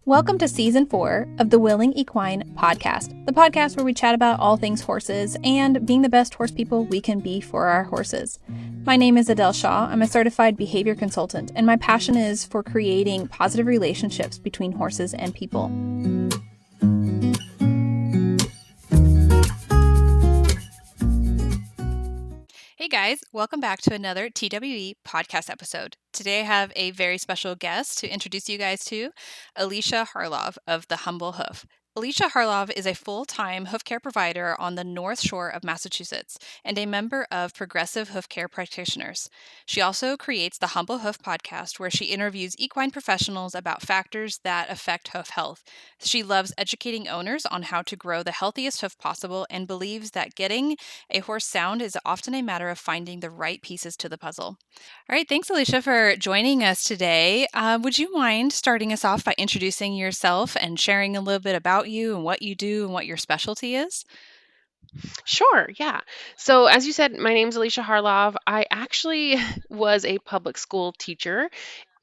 Welcome to Season 4 of the Willing Equine podcast, the podcast where we chat about all things horses and being the best horse people we can be for our horses. My name is Adele Shaw. I'm a certified behavior consultant, and my passion is for creating positive relationships between horses and people. Hey guys, welcome back to another TWE podcast episode. Today I have a very special guest to introduce you guys to, Alicia Harlov of the Humble Hoof. Alicia Harlov is a full-time hoof care provider on the North Shore of Massachusetts and a member of Progressive Hoofcare Practitioners. She also creates the Humble Hoof podcast, where she interviews equine professionals about factors that affect hoof health. She loves educating owners on how to grow the healthiest hoof possible and believes that getting a horse sound is often a matter of finding the right pieces to the puzzle. All right, thanks, Alicia, for joining us today. Would you mind starting us off by introducing yourself and sharing a little bit about you and what you do and what your specialty is? Sure, yeah. So, as you said, my name's Alicia Harlov. I actually was a public school teacher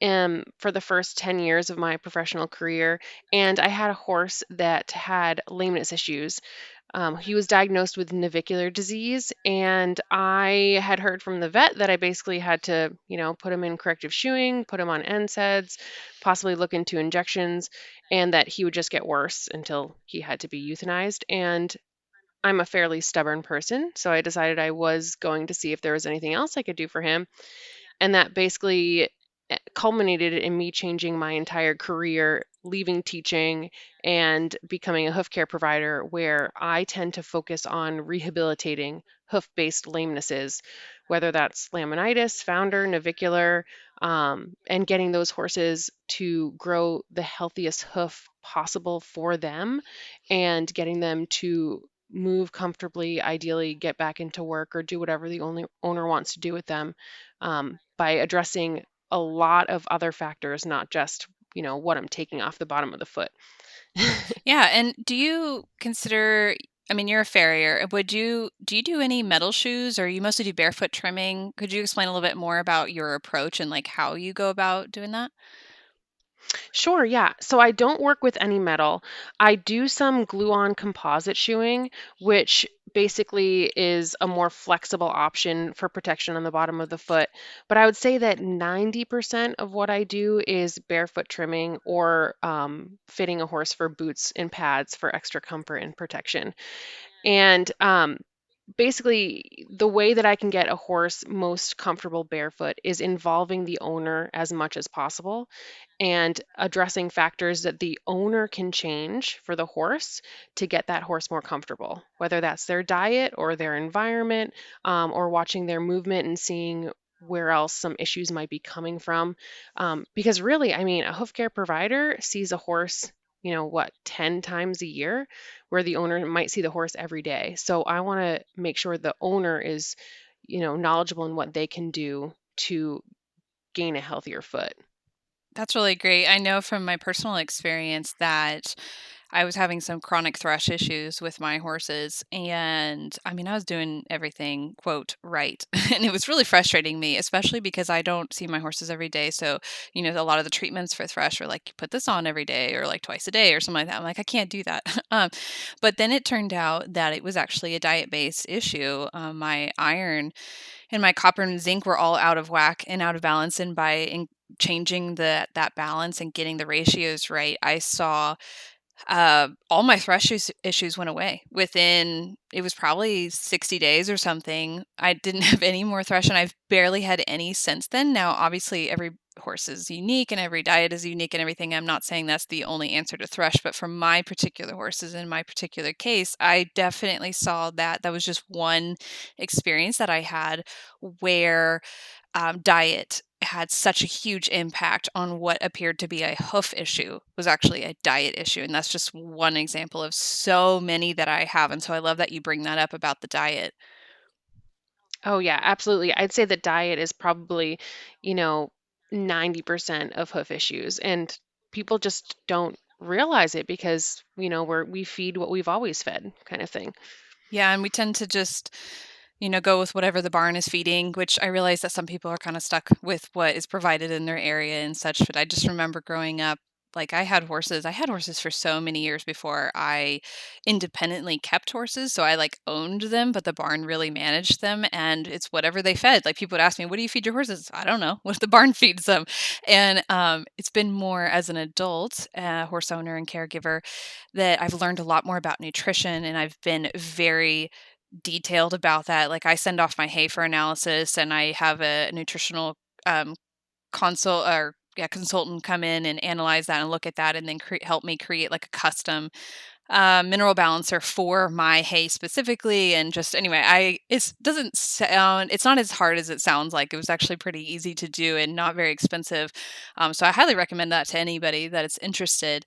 for the first 10 years of my professional career, and I had a horse that had lameness issues. He was diagnosed with navicular disease, and I had heard from the vet that I basically had to, put him in corrective shoeing, put him on NSAIDs, possibly look into injections, and that he would just get worse until he had to be euthanized. And I'm a fairly stubborn person, so I decided I was going to see if there was anything else I could do for him. And that basically culminated in me changing my entire career, leaving teaching and becoming a hoof care provider, where I tend to focus on rehabilitating hoof-based lamenesses, whether that's laminitis, founder, navicular, and getting those horses to grow the healthiest hoof possible for them and getting them to move comfortably, ideally get back into work or do whatever the only owner wants to do with them, by addressing a lot of other factors, not just, what I'm taking off the bottom of the foot. Yeah, and do you consider, you're a farrier. Do you do any metal shoes, or you mostly do barefoot trimming? Could you explain a little bit more about your approach and like how you go about doing that? Sure, yeah. So I don't work with any metal. I do some glue-on composite shoeing, which basically is a more flexible option for protection on the bottom of the foot. But I would say that 90% of what I do is barefoot trimming or fitting a horse for boots and pads for extra comfort and protection. And basically, the way that I can get a horse most comfortable barefoot is involving the owner as much as possible and addressing factors that the owner can change for the horse to get that horse more comfortable, whether that's their diet or their environment, or watching their movement and seeing where else some issues might be coming from. Because really, a hoof care provider sees a horse, 10 times a year, where the owner might see the horse every day. So I want to make sure the owner is, knowledgeable in what they can do to gain a healthier foot. That's really great. I know from my personal experience that I was having some chronic thrush issues with my horses. And I was doing everything, quote, right. And it was really frustrating me, especially because I don't see my horses every day. So, a lot of the treatments for thrush are like, you put this on every day or like twice a day or something like that. I'm like, I can't do that. But then it turned out that it was actually a diet based issue. My iron and my copper and zinc were all out of whack and out of balance. And by changing that balance and getting the ratios right, I saw all my thrush issues went away within, it was probably 60 days or something. I didn't have any more thrush, and I've barely had any since then. Now, obviously, every horse is unique and every diet is unique and everything. I'm not saying that's the only answer to thrush, but for my particular horses in my particular case, I definitely saw that was just one experience that I had where diet had such a huge impact on what appeared to be a hoof issue was actually a diet issue. And that's just one example of so many that I have. And so I love that you bring that up about the diet. Oh, yeah, absolutely. I'd say that diet is probably, you know, 90% of hoof issues. And people just don't realize it because, we feed what we've always fed, kind of thing. Yeah. And we tend to just, go with whatever the barn is feeding, which I realize that some people are kind of stuck with what is provided in their area and such. But I just remember growing up Like I had horses for so many years before I independently kept horses. So I like owned them, but the barn really managed them and it's whatever they fed. Like people would ask me, what do you feed your horses? I don't know what the barn feeds them. And it's been more as an adult, horse owner and caregiver, that I've learned a lot more about nutrition and I've been very detailed about that. Like I send off my hay for analysis and I have a nutritional um, consultant come in and analyze that and look at that and then help me create like a custom mineral balancer for my hay specifically. And just anyway, it doesn't sound, it's not as hard as it sounds. Like it was actually pretty easy to do and not very expensive. So I highly recommend that to anybody that is interested.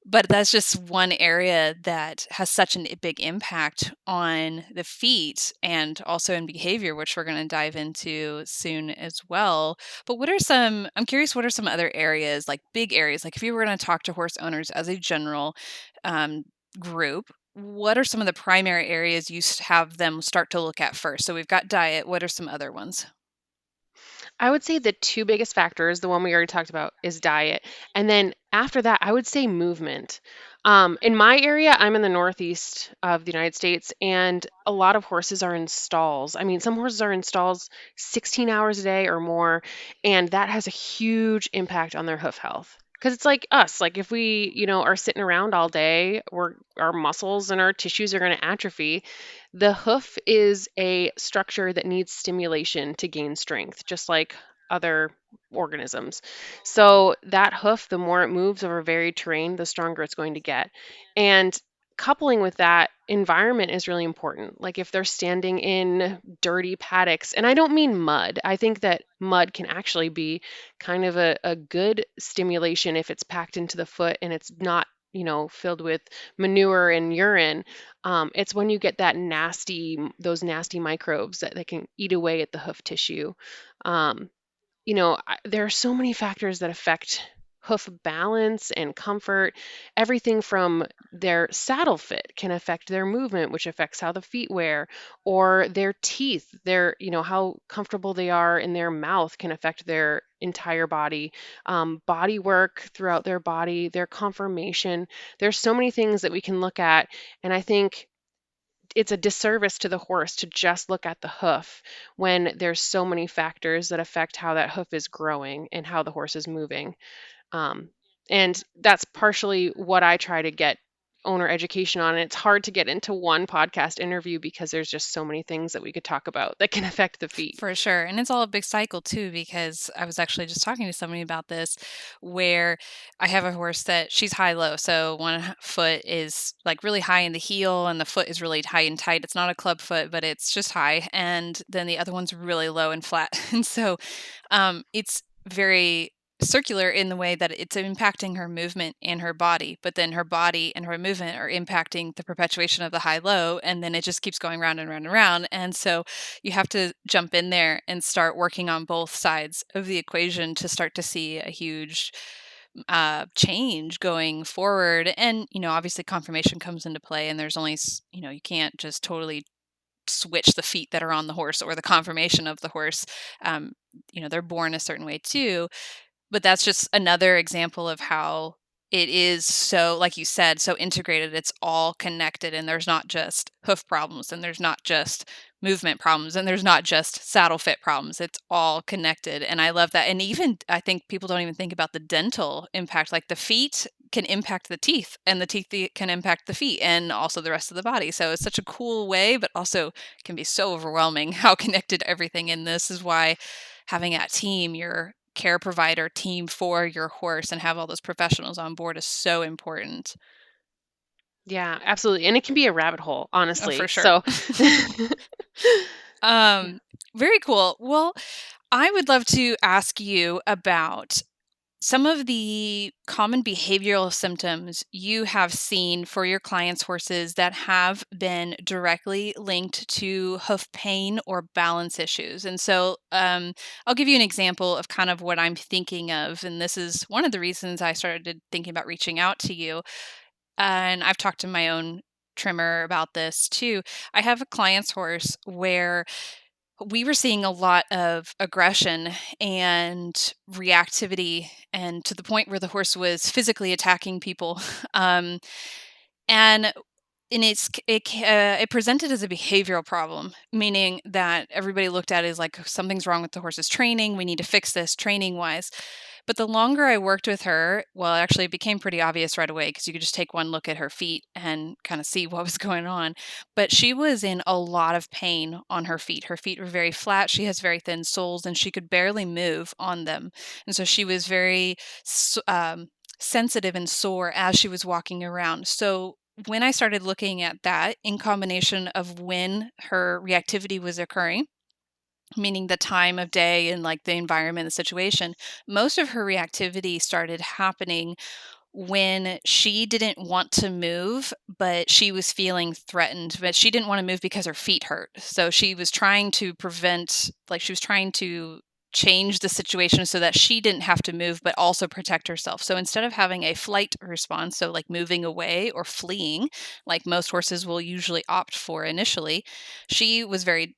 But that's just one area that has such a big impact on the feet and also in behavior, which we're going to dive into soon as well. But I'm curious, what are some other areas, like big areas, like if you were going to talk to horse owners as a general um, group, what are some of the primary areas have them start to look at first? So we've got diet. What are some other ones? I would say the two biggest factors, the one we already talked about, is diet. And then after that, I would say movement. In my area, I'm in the northeast of the United States, and a lot of horses are in stalls. I mean, some horses are in stalls 16 hours a day or more, and that has a huge impact on their hoof health. Because it's like us, like if we, are sitting around all day, our muscles and our tissues are going to atrophy. The hoof is a structure that needs stimulation to gain strength, just like other organisms. So that hoof, the more it moves over varied terrain, the stronger it's going to get. And coupling with that, environment is really important. Like if they're standing in dirty paddocks, and I don't mean mud, I think that mud can actually be kind of a good stimulation if it's packed into the foot and it's not, filled with manure and urine. It's when you get those nasty microbes that can eat away at the hoof tissue. Um, there are so many factors that affect hoof balance and comfort. Everything from their saddle fit can affect their movement, which affects how the feet wear, or their teeth, how comfortable they are in their mouth can affect their entire body. Body work throughout their body, their conformation. There's so many things that we can look at. And I think it's a disservice to the horse to just look at the hoof when there's so many factors that affect how that hoof is growing and how the horse is moving. Um, and that's partially what I try to get owner education on. And it's hard to get into one podcast interview because there's just so many things that we could talk about that can affect the feet. For sure. And it's all a big cycle too, because I was actually just talking to somebody about this where I have a horse that she's high low. So one foot is like really high in the heel and the foot is really high and tight. It's not a club foot, but it's just high. And then the other one's really low and flat. And so it's very circular in the way that it's impacting her movement and her body, but then her body and her movement are impacting the perpetuation of the high low. And then it just keeps going round and round and round. And so you have to jump in there and start working on both sides of the equation to start to see a huge change going forward. And, obviously confirmation comes into play, and there's only, you can't just totally switch the feet that are on the horse or the conformation of the horse. Um, they're born a certain way too. But that's just another example of how it is so, like you said, so integrated. It's all connected, and there's not just hoof problems, and there's not just movement problems, and there's not just saddle fit problems. It's all connected, and I love that. And even I think people don't even think about the dental impact. Like the feet can impact the teeth, and the teeth can impact the feet, and also the rest of the body. So it's such a cool way, but also can be so overwhelming how connected everything in this is. Why having that team, your care provider team for your horse, and have all those professionals on board is so important. Yeah, absolutely. And it can be a rabbit hole, Oh, honestly. for sure. So, yeah. um, very cool. Well, I would love to ask you about some of the common behavioral symptoms you have seen for your clients' horses that have been directly linked to hoof pain or balance issues. And so I'll give you an example of kind of what I'm thinking of. And this is one of the reasons I started thinking about reaching out to you. And I've talked to my own trimmer about this too. I have a client's horse where we were seeing a lot of aggression and reactivity, and to the point where the horse was physically attacking people. Um, and it presented as a behavioral problem, meaning that everybody looked at it as like something's wrong with the horse's training. We need to fix this training wise. But the longer I worked with her, well, actually, it became pretty obvious right away because you could just take one look at her feet and kind of see what was going on. But she was in a lot of pain on her feet. Her feet were very flat. She has very thin soles and she could barely move on them. And so she was very sensitive and sore as she was walking around. So when I started looking at that in combination of when her reactivity was occurring, meaning the time of day and like the environment, the situation, most of her reactivity started happening when she didn't want to move, but she was feeling threatened, but she didn't want to move because her feet hurt. So she was trying to prevent, like, she was trying to change the situation so that she didn't have to move, but also protect herself. So instead of having a flight response, so like moving away or fleeing, like most horses will usually opt for initially, she was very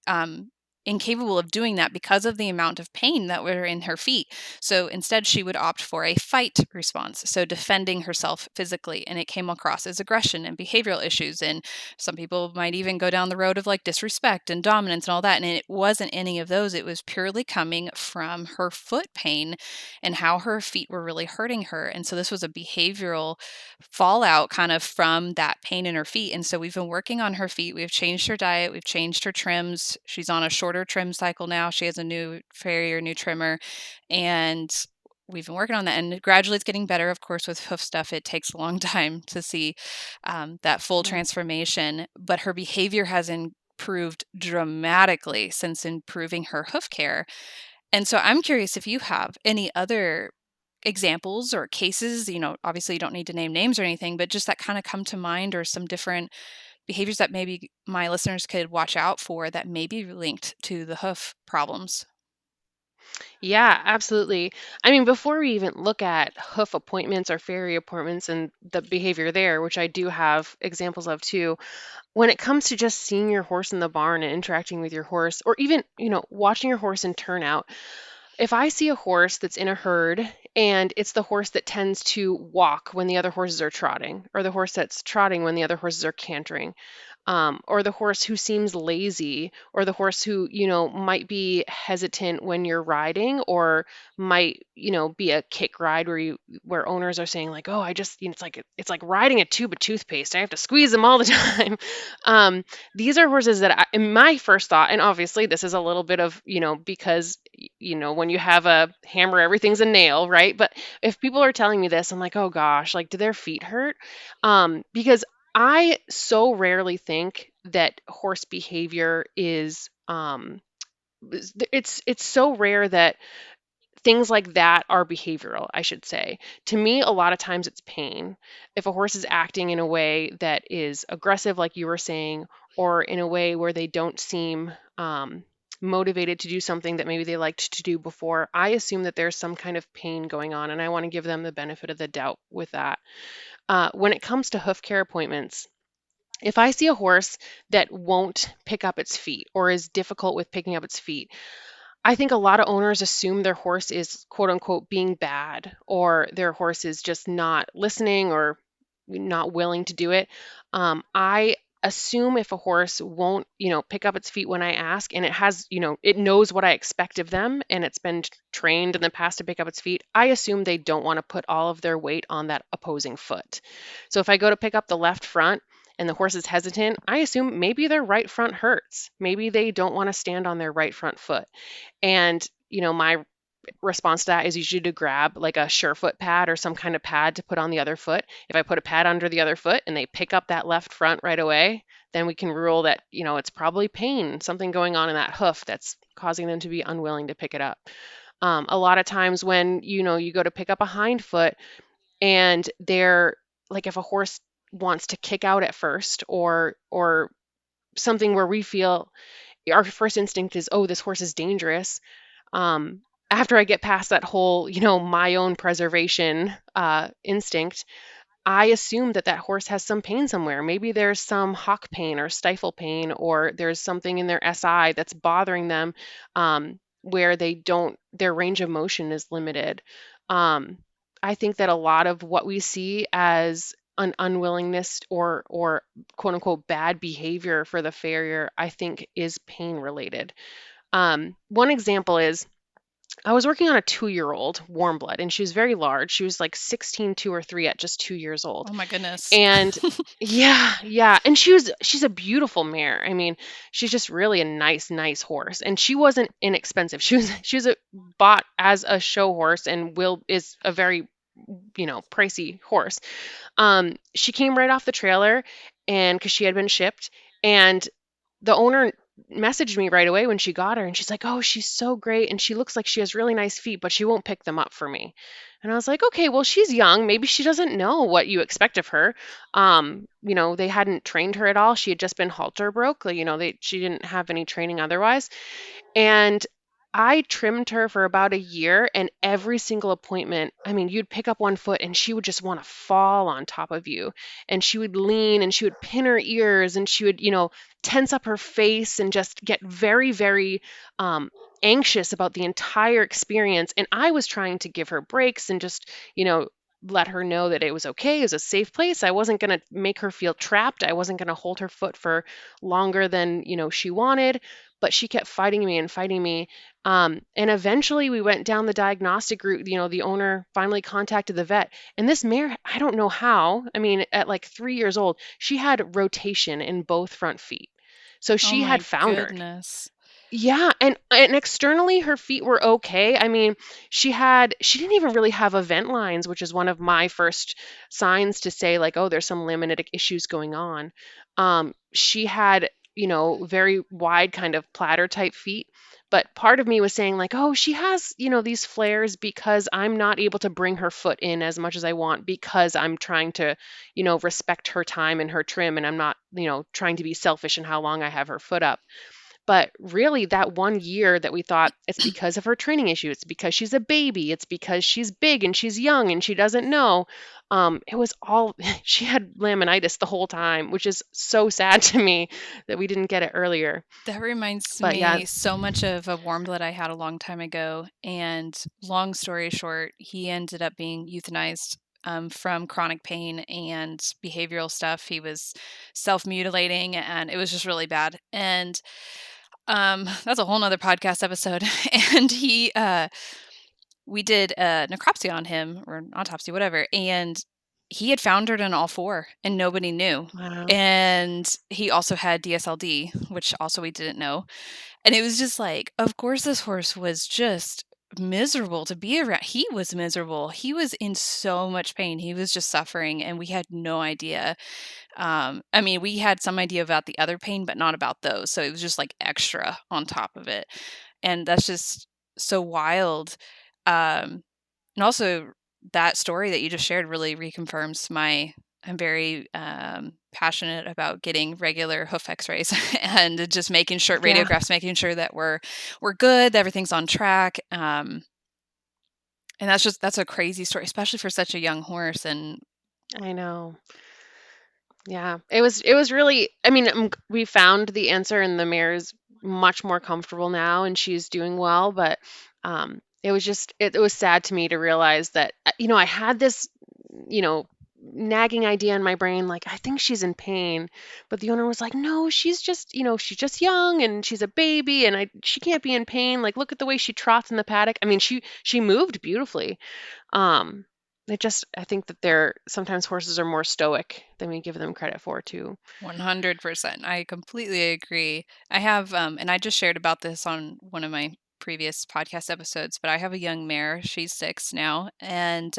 um, incapable of doing that because of the amount of pain that were in her feet. So instead, she would opt for a fight response, so defending herself physically. And it came across as aggression and behavioral issues. And some people might even go down the road of like disrespect and dominance and all that. And it wasn't any of those. It was purely coming from her foot pain and how her feet were really hurting her. And so this was a behavioral fallout kind of from that pain in her feet. And so we've been working on her feet. We've changed her diet, we've changed her trims. She's on a shorter trim cycle now. She has a new farrier, new trimmer, and we've been working on that. And gradually it's getting better. Of course, with hoof stuff, it takes a long time to see that full Right. transformation. But her behavior has improved dramatically since improving her hoof care. And so I'm curious if you have any other examples or cases, obviously you don't need to name names or anything, but just that kind of come to mind, or some different behaviors that maybe my listeners could watch out for that may be linked to the hoof problems. Yeah, absolutely. I mean, before we even look at hoof appointments or farrier appointments and the behavior there, which I do have examples of too, when it comes to just seeing your horse in the barn and interacting with your horse, or even, watching your horse in turnout, if I see a horse that's in a herd and it's the horse that tends to walk when the other horses are trotting, or the horse that's trotting when the other horses are cantering, or the horse who seems lazy, or the horse who, might be hesitant when you're riding, or might, be a kick ride where owners are saying like, oh, I just, it's like riding a tube of toothpaste. I have to squeeze them all the time. um, these are horses that in my first thought, and obviously this is a little bit of, because when you have a hammer, everything's a nail, right? But if people are telling me this, I'm like, oh gosh, like, do their feet hurt? Because I so rarely think that horse behavior is it's so rare that things like that are behavioral, I should say. To me, a lot of times it's pain. If a horse is acting in a way that is aggressive, like you were saying, or in a way where they don't seem motivated to do something that maybe they liked to do before, I assume that there's some kind of pain going on, and I want to give them the benefit of the doubt with that. When it comes to hoof care appointments, if I see a horse that won't pick up its feet or is difficult with picking up its feet, I think a lot of owners assume their horse is quote unquote being bad, or their horse is just not listening or not willing to do it. I assume if a horse won't, pick up its feet when I ask, and it has, it knows what I expect of them, and it's been trained in the past to pick up its feet, I assume they don't want to put all of their weight on that opposing foot. So if I go to pick up the left front and the horse is hesitant, I assume maybe their right front hurts. Maybe they don't want to stand on their right front foot. And, my response to that is usually to grab like a Surefoot pad or some kind of pad to put on the other foot. If I put a pad under the other foot and they pick up that left front right away, then we can rule that, it's probably pain, something going on in that hoof that's causing them to be unwilling to pick it up. A lot of times when, you go to pick up a hind foot and they're like, if a horse wants to kick out at first, or something where we feel our first instinct is, oh, this horse is dangerous. After I get past that whole, my own preservation instinct, I assume that that horse has some pain somewhere. Maybe there's some hock pain or stifle pain, or there's something in their SI that's bothering them, where they don't, their range of motion is limited. Um, I think that a lot of what we see as an unwillingness or quote unquote bad behavior for the farrier, I think is pain related. One example is I was working on a 2-year-old warm blood, and she was very large. She was like 16, 2 or 3 at just 2 years old. Oh my goodness. And yeah, yeah. And she's a beautiful mare. I mean, she's just really a nice horse. And she wasn't inexpensive. She was bought as a show horse and will is a very, pricey horse. She came right off the trailer and because she had been shipped, and the owner messaged me right away when she got her, and she's like, "Oh, she's so great and she looks like she has really nice feet, but she won't pick them up for me." And I was like, "Okay, well, she's young. Maybe she doesn't know what you expect of her." They hadn't trained her at all. She had just been halter broke. Like, she didn't have any training otherwise. And I trimmed her for about a year, and every single appointment, I mean, you'd pick up one foot and she would just want to fall on top of you. And she would lean and she would pin her ears and she would, tense up her face and just get very, very anxious about the entire experience. And I was trying to give her breaks and just, let her know that it was okay. It was a safe place. I wasn't going to make her feel trapped. I wasn't going to hold her foot for longer than, she wanted, but she kept fighting me and fighting me. And eventually we went down the diagnostic route. The owner finally contacted the vet. And this mare, I don't know how, I mean, at like 3 years old, she had rotation in both front feet. So Oh she had my foundered. goodness. Yeah, and externally her feet were okay. I mean, she didn't even really have event lines, which is one of my first signs to say like, oh, there's some laminitic issues going on. She had, very wide kind of platter type feet, but part of me was saying like, oh, she has, these flares because I'm not able to bring her foot in as much as I want because I'm trying to, respect her time and her trim, and I'm not, trying to be selfish in how long I have her foot up. But really, that 1 year that we thought it's because of her training issue, it's because she's a baby, it's because she's big and she's young and she doesn't know. It was all, she had laminitis the whole time, which is so sad to me that we didn't get it earlier. That reminds But yeah, me so much of a warm blood I had a long time ago. And long story short, he ended up being euthanized from chronic pain and behavioral stuff. He was self mutilating and it was just really bad. And that's a whole nother podcast episode. And we did a necropsy on him or an autopsy, whatever. And he had foundered in all four and nobody knew. wow. And he also had DSLD, which also we didn't know. And it was just like, of course, this horse was just miserable to be around. He was miserable. He was in so much pain. He was just suffering, and we had no idea. I mean, we had some idea about the other pain, but not about those. So it was just like extra on top of it. And that's just so wild. And also, that story that you just shared really reconfirms I'm very passionate about getting regular hoof X-rays and just making sure Yeah, radiographs, making sure that we're good, that everything's on track. And that's a crazy story, especially for such a young horse. And I know. Yeah, it was really, I mean, we found the answer, and the mare's much more comfortable now and she's doing well, but it was just it was sad to me to realize that I had this, you know, nagging idea in my brain like I think she's in pain, but the owner was like, "No, she's just young and she's a baby and she can't be in pain. Like look at the way she trots in the paddock." I mean, she moved beautifully. Um, I think that they're sometimes horses are more stoic than we give them credit for too. 100%. I completely agree. I have, and I just shared about this on one of my previous podcast episodes, but I have a young mare. She's 6 now, and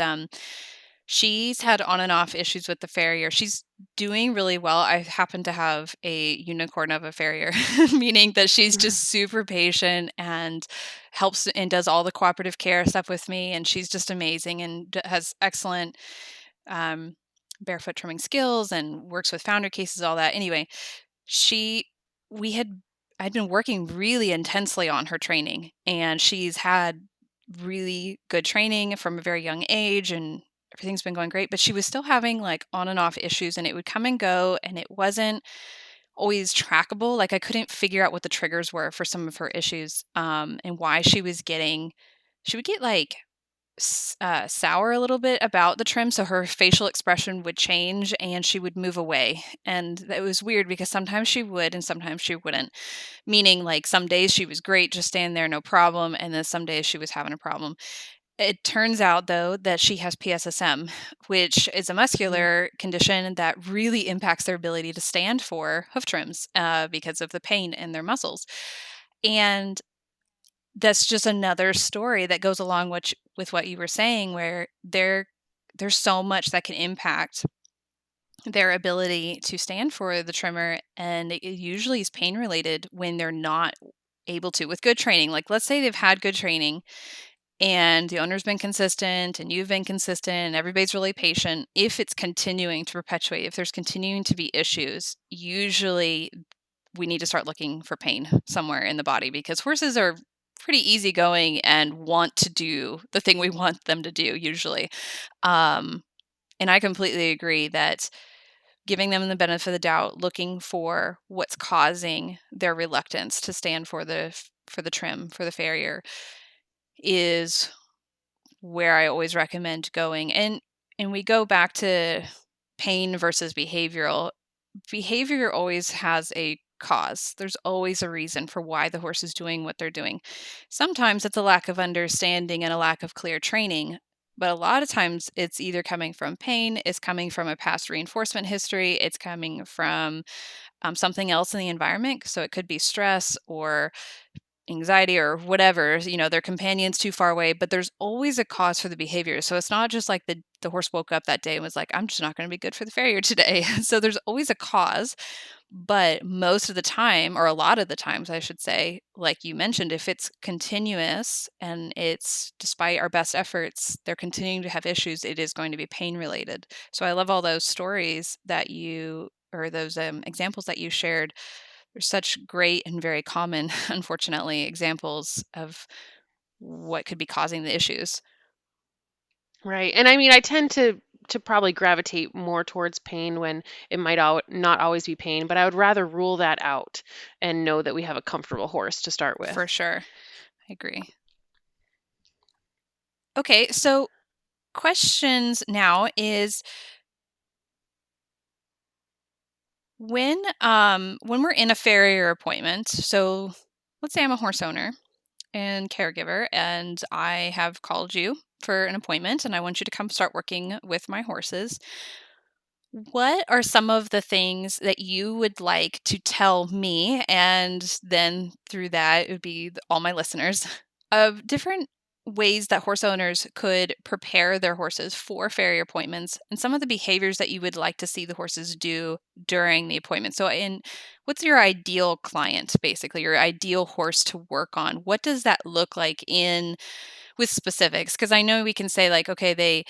she's had on and off issues with the farrier. She's doing really well. I happen to have a unicorn of a farrier, meaning that she's just super patient and helps and does all the cooperative care stuff with me. And she's just amazing and has excellent um, barefoot trimming skills and works with founder cases, all that. Anyway, she, we had, I'd been working really intensely on her training, and she's had really good training from a very young age and everything's been going great, but she was still having like on and off issues, and it would come and go, and it wasn't always trackable. Like I couldn't figure out what the triggers were for some of her issues, and why she would get like sour a little bit about the trim. So her facial expression would change and she would move away. And it was weird because sometimes she would and sometimes she wouldn't. Meaning, like some days she was great, just standing there, no problem. And then some days she was having a problem. It turns out, though, that she has PSSM, which is a Mm. muscular condition that really impacts their ability to stand for hoof trims because of the pain in their muscles. And that's just another story that goes along with what you were saying, where there's so much that can impact their ability to stand for the trimmer, and it usually is pain related when they're not able to with good training. Like let's say they've had good training and the owner's been consistent and you've been consistent and everybody's really patient. If it's continuing to perpetuate, if there's continuing to be issues, usually we need to start looking for pain somewhere in the body, because horses are pretty easygoing and want to do the thing we want them to do usually. Um, and I completely agree that giving them the benefit of the doubt, looking for what's causing their reluctance to stand for the trim, for the farrier, is where I always recommend going. And we go back to pain versus behavioral. Behavior always has a cause. There's always a reason for why the horse is doing what they're doing. Sometimes it's a lack of understanding and a lack of clear training, but a lot of times it's either coming from pain, it's coming from a past reinforcement history, it's coming from something else in the environment. So it could be stress or anxiety or whatever, their companion's too far away, but there's always a cause for the behavior. So it's not just like the horse woke up that day and was like, I'm just not going to be good for the farrier today. So there's always a cause. But most of the time, or a lot of the times, I should say, like you mentioned, if it's continuous and it's despite our best efforts, they're continuing to have issues, it is going to be pain related. So I love all those stories that you, or those examples that you shared. There's such great and very common, unfortunately, examples of what could be causing the issues. Right. And I mean, I tend to probably gravitate more towards pain when it might not always be pain, but I would rather rule that out and know that we have a comfortable horse to start For with. sure. I agree. Okay, so questions now is when we're in a farrier appointment, so let's say I'm a horse owner and caregiver and I have called you for an appointment and I want you to come start working with my horses. What are some of the things that you would like to tell me, and then through that, it would be all my listeners, of different ways that horse owners could prepare their horses for farrier appointments and some of the behaviors that you would like to see the horses do during the appointment? So, what's your ideal client, basically, your ideal horse to work on? What does that look like in with specifics? Because I know we can say, like, okay,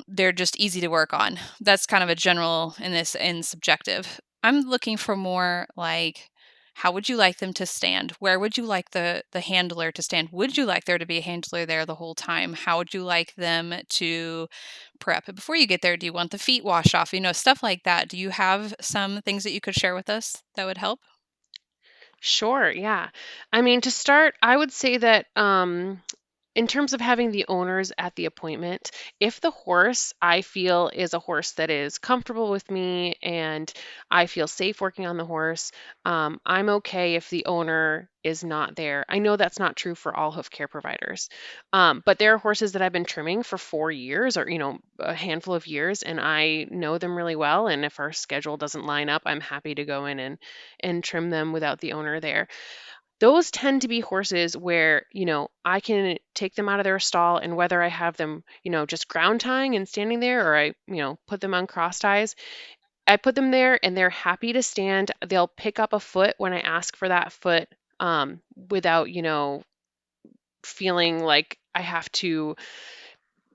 they're just easy to work on. That's kind of a general in this and subjective. I'm looking for more like, how would you like them to stand? Where would you like the handler to stand? Would you like there to be a handler there the whole time? How would you like them to prep? Before you get there, do you want the feet washed off? Stuff like that. Do you have some things that you could share with us that would help? Sure, yeah. I mean, to start, I would say that in terms of having the owners at the appointment, if the horse I feel is a horse that is comfortable with me and I feel safe working on the horse, I'm okay if the owner is not there. I know that's not true for all hoof care providers, but there are horses that I've been trimming for 4 years or, a handful of years, and I know them really well. And if our schedule doesn't line up, I'm happy to go in and trim them without the owner there. Those tend to be horses where, I can take them out of their stall, and whether I have them, just ground tying and standing there, or I, put them on cross ties, I put them there and they're happy to stand. They'll pick up a foot when I ask for that foot, without, feeling like I have to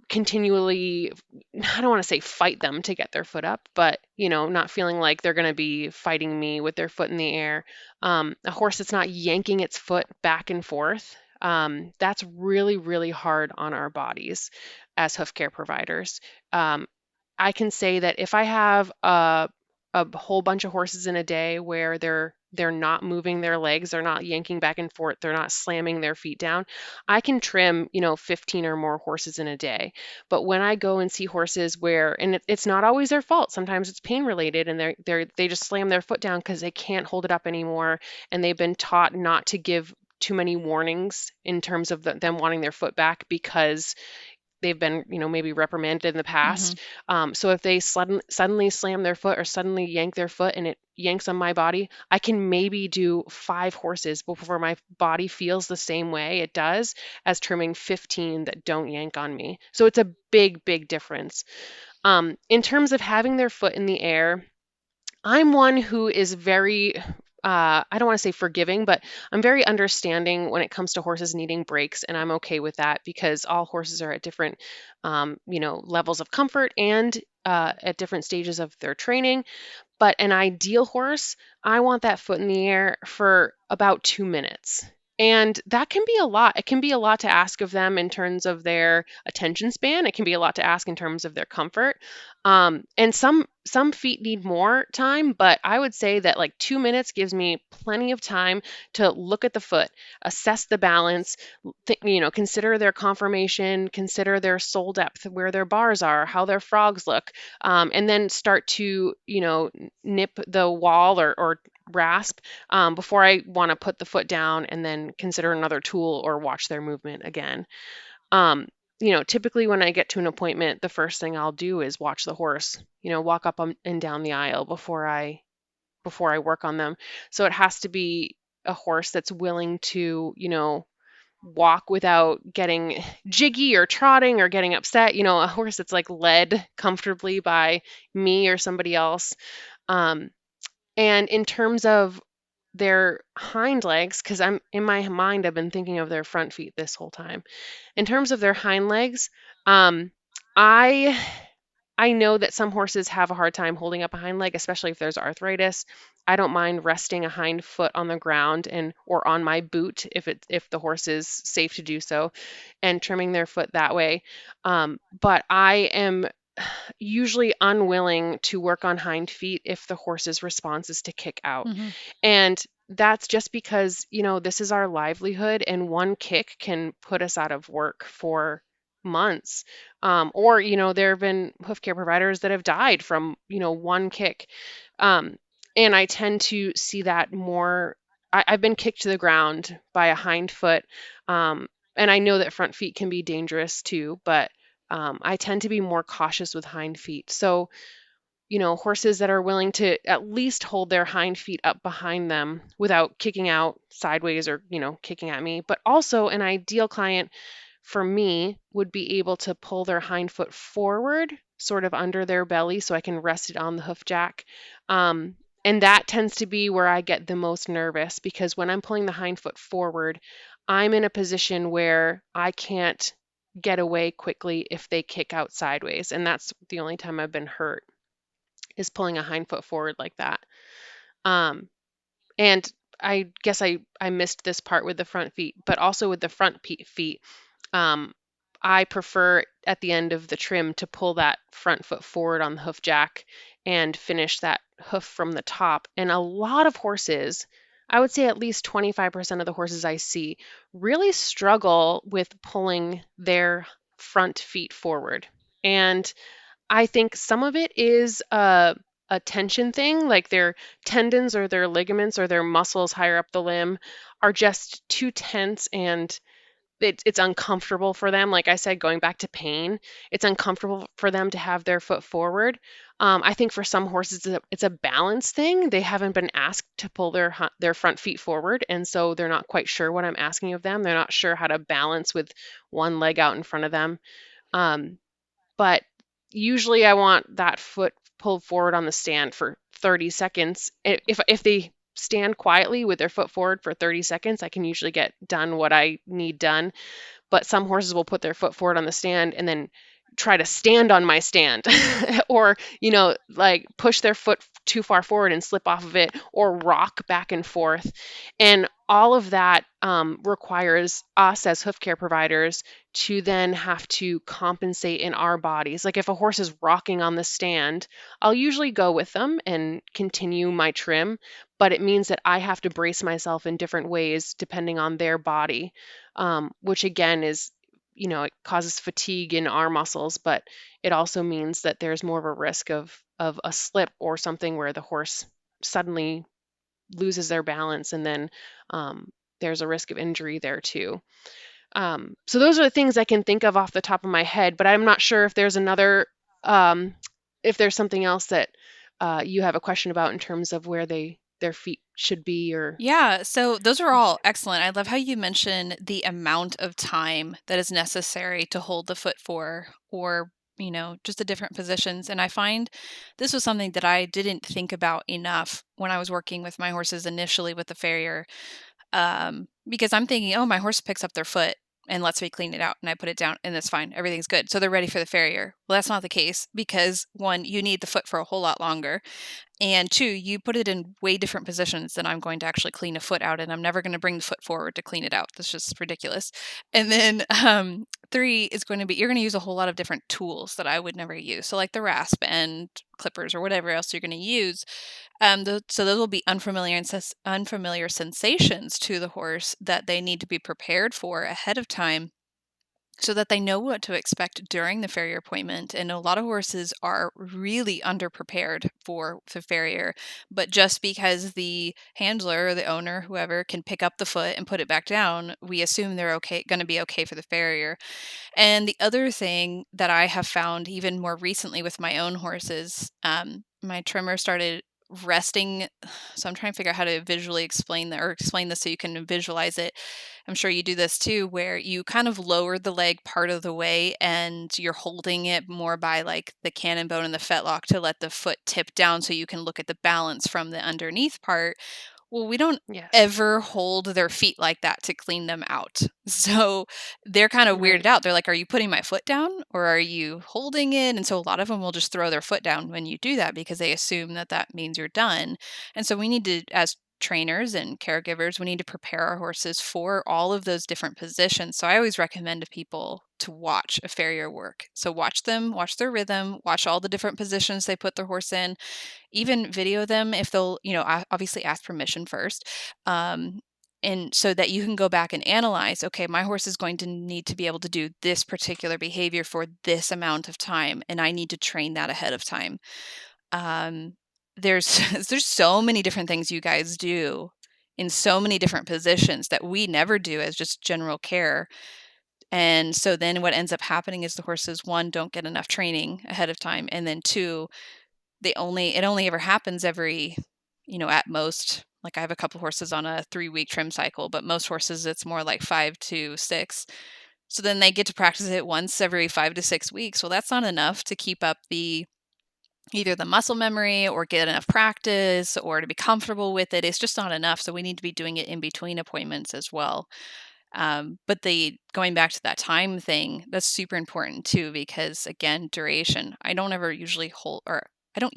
continually, I don't want to say fight them to get their foot up, but not feeling like they're going to be fighting me with their foot in the air. A horse that's not yanking its foot back and forth, That's really, really hard on our bodies as hoof care providers. Um, I can say that if I have a whole bunch of horses in a day where they're not moving their legs, they're not yanking back and forth, they're not slamming their feet down, I can trim, 15 or more horses in a day. But when I go and see horses where, and it's not always their fault, sometimes it's pain related, and they just slam their foot down because they can't hold it up anymore, and they've been taught not to give too many warnings in terms of them wanting their foot back because they've been, maybe reprimanded in the Mhm. past. So if they suddenly slam their foot or suddenly yank their foot and it yanks on my body, I can maybe do 5 horses before my body feels the same way it does as trimming 15 that don't yank on me. So it's a big, big difference. In terms of having their foot in the air, I'm one who is very, I don't want to say forgiving, but I'm very understanding when it comes to horses needing breaks, and I'm okay with that because all horses are at different, levels of comfort and at different stages of their training. But an ideal horse, I want that foot in the air for about 2 minutes. And that can be a lot. It can be a lot to ask of them in terms of their attention span. It can be a lot to ask in terms of their comfort. And some feet need more time, but I would say that like 2 minutes gives me plenty of time to look at the foot, assess the balance, consider their conformation, consider their sole depth, where their bars are, how their frogs look, and then start to, nip the wall or rasp before I want to put the foot down and then consider another tool or watch their movement again. Um, Typically when I get to an appointment, the first thing I'll do is watch the horse, walk up and down the aisle before I work on them. So it has to be a horse that's willing to, walk without getting jiggy or trotting or getting upset, a horse that's like led comfortably by me or somebody else. Um, and in terms of their hind legs, because I'm in my mind, I've been thinking of their front feet this whole time. In terms of their hind legs, um, I I know that some horses have a hard time holding up a hind leg, especially if there's arthritis. I don't mind resting a hind foot on the ground and or on my boot if the horse is safe to do so, and trimming their foot that way. But I am usually unwilling to work on hind feet if the horse's response is to kick out. Mhm. And that's just because, this is our livelihood, and one kick can put us out of work for months. Or, there have been hoof care providers that have died from, one kick. Um, and I tend to see that more. I've been kicked to the ground by a hind foot. Um, and I know that front feet can be dangerous too, but I tend to be more cautious with hind feet. So, horses that are willing to at least hold their hind feet up behind them without kicking out sideways or, kicking at me. But also, an ideal client for me would be able to pull their hind foot forward, sort of under their belly, so I can rest it on the hoof jack. Um, and that tends to be where I get the most nervous because when I'm pulling the hind foot forward, I'm in a position where I can't get away quickly if they kick out sideways. And that's the only time I've been hurt is pulling a hind foot forward like that. Um, and I guess I missed this part with the front feet, but also with the front feet, um, I prefer at the end of the trim to pull that front foot forward on the hoof jack and finish that hoof from the top. And a lot of horses, I would say at least 25% of the horses I see, really struggle with pulling their front feet forward. And I think some of it is a tension thing, like their tendons or their ligaments or their muscles higher up the limb are just too tense and it's uncomfortable for them. Like I said, going back to pain, it's uncomfortable for them to have their foot forward. I think for some horses, it's a balance thing. They haven't been asked to pull their front feet forward, and so they're not quite sure what I'm asking of them. They're not sure how to balance with one leg out in front of them. Um, but usually I want that foot pulled forward on the stand for 30 seconds. If they stand quietly with their foot forward for 30 seconds, I can usually get done what I need done. But some horses will put their foot forward on the stand and then try to stand on my stand or, like push their foot too far forward and slip off of it or rock back and forth. And all of that requires us as hoof care providers to then have to compensate in our bodies. Like if a horse is rocking on the stand, I'll usually go with them and continue my trim, but it means that I have to brace myself in different ways depending on their body, which again is, it causes fatigue in our muscles, but it also means that there's more of a risk of a slip or something where the horse suddenly loses their balance, and then um, there's a risk of injury there too. So those are the things I can think of off the top of my head, but I'm not sure um, if there's something else that you have a question about in terms of where their feet should be or. Yeah, so those are all excellent. I love how you mention the amount of time that is necessary to hold the foot for, or, just the different positions. And I find this was something that I didn't think about enough when I was working with my horses initially with the farrier. Because I'm thinking, oh, my horse picks up their foot and lets me clean it out, and I put it down, and that's fine. Everything's good. So they're ready for the farrier. Well, that's not the case because one, you need the foot for a whole lot longer. And two, you put it in way different positions than I'm going to actually clean a foot out, and I'm never going to bring the foot forward to clean it out. That's just ridiculous. And then three is going to be you're going to use a whole lot of different tools that I would never use. So like the rasp and clippers or whatever else you're going to use. So those will be unfamiliar sensations to the horse that they need to be prepared for ahead of time so that they know what to expect during the farrier appointment. And a lot of horses are really underprepared for the farrier, but just because the handler or the owner, whoever, can pick up the foot and put it back down, we assume they're going to be okay for the farrier. And the other thing that I have found even more recently with my own horses, my trimmer started resting. So I'm trying to figure out how to visually explain that or explain this so you can visualize it. I'm sure you do this too, where you kind of lower the leg part of the way and you're holding it more by like the cannon bone and the fetlock to let the foot tip down so you can look at the balance from the underneath part. Well, we don't Yes. ever hold their feet like that to clean them out. So they're kind of weirded Right. out. They're like, "Are you putting my foot down or are you holding it?" And so a lot of them will just throw their foot down when you do that because they assume that that means you're done. And so we need to, as trainers and caregivers, we need to prepare our horses for all of those different positions. So I always recommend to people to watch a farrier work. So watch them, watch their rhythm, watch all the different positions they put their horse in, even video them if they'll, obviously ask permission first. Um, and so that you can go back and analyze, okay, my horse is going to need to be able to do this particular behavior for this amount of time, and I need to train that ahead of time. Um, there's there's so many different things you guys do in so many different positions that we never do as just general care. And so then what ends up happening is the horses, one, don't get enough training ahead of time, and then two, it only ever happens every, at most, like I have a couple horses on a 3-week trim cycle, but most horses it's more like 5 to 6. So then they get to practice it once every 5 to 6 weeks. Well, that's not enough to keep up the either the muscle memory or get enough practice or to be comfortable with it. It's just not enough. So we need to be doing it in between appointments as well. But the going back to that time thing, that's super important too, because again, duration. I don't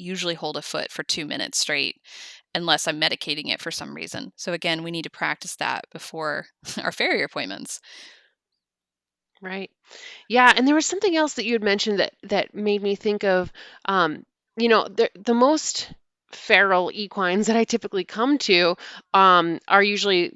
usually hold a foot for 2 minutes straight unless I'm medicating it for some reason. So again, we need to practice that before our farrier appointments. Right. Yeah, and there was something else that you had mentioned that made me think of, the most feral equines that I typically come to are usually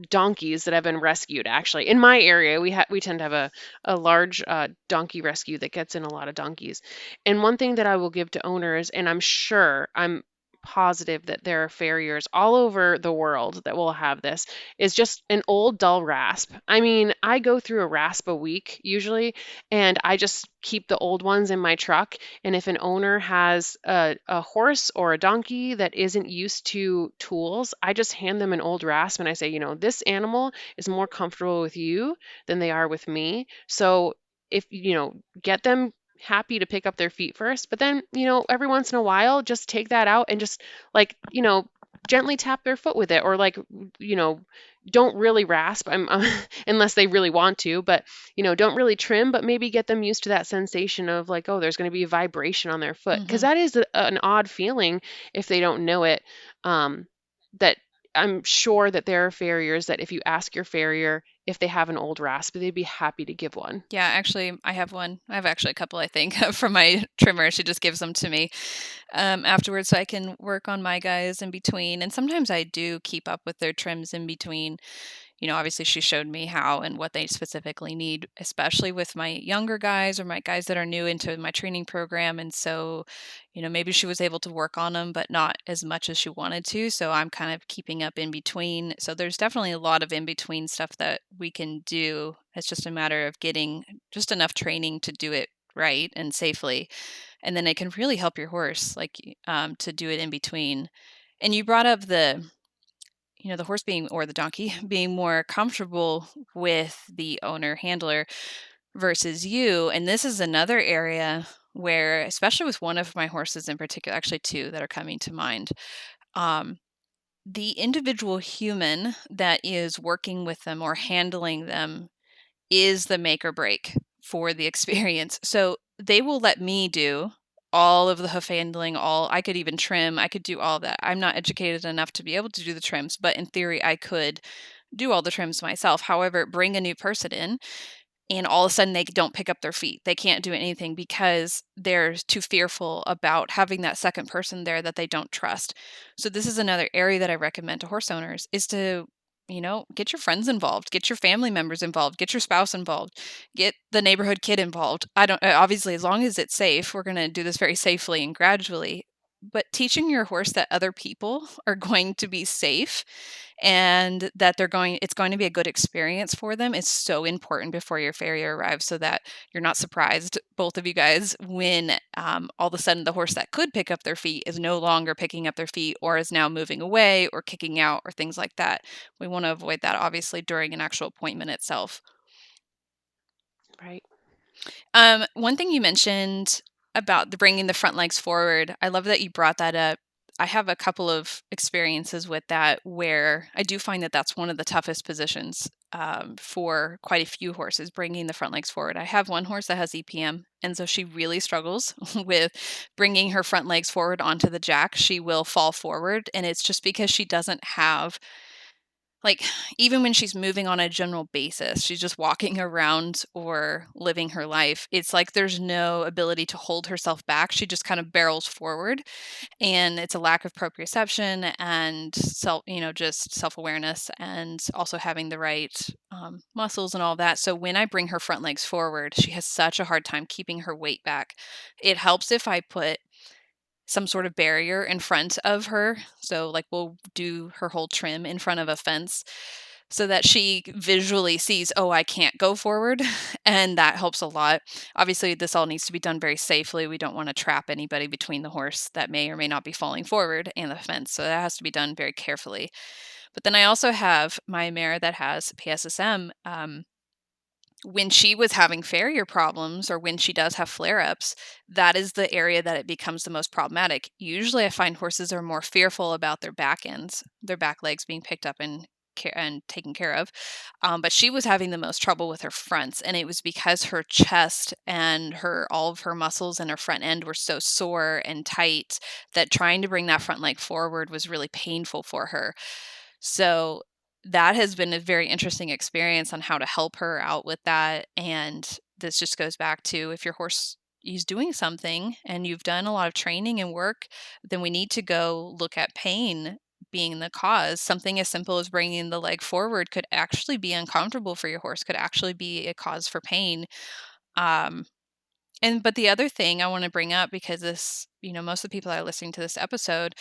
donkeys that have been rescued. Actually, in my area, we tend to have a large donkey rescue that gets in a lot of donkeys. And one thing that I will give to owners, and I'm positive that there are farriers all over the world that will have this, is just an old dull rasp. I mean, I go through a rasp a week usually, and I just keep the old ones in my truck. And if an owner has a horse or a donkey that isn't used to tools, I just hand them an old rasp and I say, this animal is more comfortable with you than they are with me. So if get them happy to pick up their feet first, but then every once in a while just take that out and just like gently tap their foot with it, or like you know don't really rasp, unless they really want to, but don't really trim, but maybe get them used to that sensation of like, oh, there's going to be vibration on their foot, because Hmm. that is an odd feeling if they don't know it, that I'm sure that there are farriers that if you ask your farrier if they have an old rasp, they'd be happy to give one. Yeah, actually, I have one. I have actually a couple, I think, from my trimmer. She just gives them to me afterwards so I can work on my guys in between. And sometimes I do keep up with their trims in between. Obviously she showed me how and what they specifically need, especially with my younger guys or my guys that are new into my training program. And so, maybe she was able to work on them, but not as much as she wanted to. So I'm kind of keeping up in between. So there's definitely a lot of in between stuff that we can do. It's just a matter of getting just enough training to do it right and safely. And then it can really help your horse, like, to do it in between. And you brought up the horse being, or the donkey being more comfortable with the owner handler versus you. And this is another area where, especially with one of my horses in particular, actually two that are coming to mind, um, the individual human that is working with them or handling them is the make or break for the experience. So they will let me do all of the hoof handling, I could even trim, I could do all that. I'm not educated enough to be able to do the trims, but in theory, I could do all the trims myself. However, bring a new person in and all of a sudden they don't pick up their feet. They can't do anything because they're too fearful about having that second person there that they don't trust. So this is another area that I recommend to horse owners is to, get your friends involved, get your family members involved, get your spouse involved, get the neighborhood kid involved. I don't obviously as long as it's safe, we're going to do this very safely and gradually. But teaching your horse that other people are going to be safe and that it's going to be a good experience for them is so important before your farrier arrives so that you're not surprised, both of you guys, when all of a sudden the horse that could pick up their feet is no longer picking up their feet or is now moving away or kicking out or things like that. We want to avoid that obviously during an actual appointment itself. Right. One thing you mentioned about bringing the front legs forward, I love that you brought that up. I have a couple of experiences with that where I do find that that's one of the toughest positions for quite a few horses, bringing the front legs forward. I have one horse that has EPM, and so she really struggles with bringing her front legs forward onto the jack. She will fall forward, and it's just because she doesn't have like, even when she's moving on a general basis, she's just walking around or living her life, it's like there's no ability to hold herself back. She just kind of barrels forward, and it's a lack of proprioception and just self-awareness and also having the right muscles and all that. So when I bring her front legs forward, she has such a hard time keeping her weight back. It helps if I put some sort of barrier in front of her. So, like, we'll do her whole trim in front of a fence so that she visually sees, oh, I can't go forward. And that helps a lot. Obviously, this all needs to be done very safely. We don't want to trap anybody between the horse that may or may not be falling forward and the fence. So, that has to be done very carefully. But then I also have my mare that has PSSM. When she was having farrier problems or when she does have flare-ups, that is the area that it becomes the most problematic. Usually I find horses are more fearful about their back ends, their back legs being picked up and taken care of. But she was having the most trouble with her fronts, and it was because her chest and all of her muscles and her front end were so sore and tight that trying to bring that front leg forward was really painful for her. So that has been a very interesting experience on how to help her out with that. And this just goes back to if your horse is doing something and you've done a lot of training and work, then we need to go look at pain being the cause. Something as simple as bringing the leg forward could actually be uncomfortable for your horse, could actually be a cause for pain. Um, but the other thing I want to bring up, because most of the people that are listening to this episode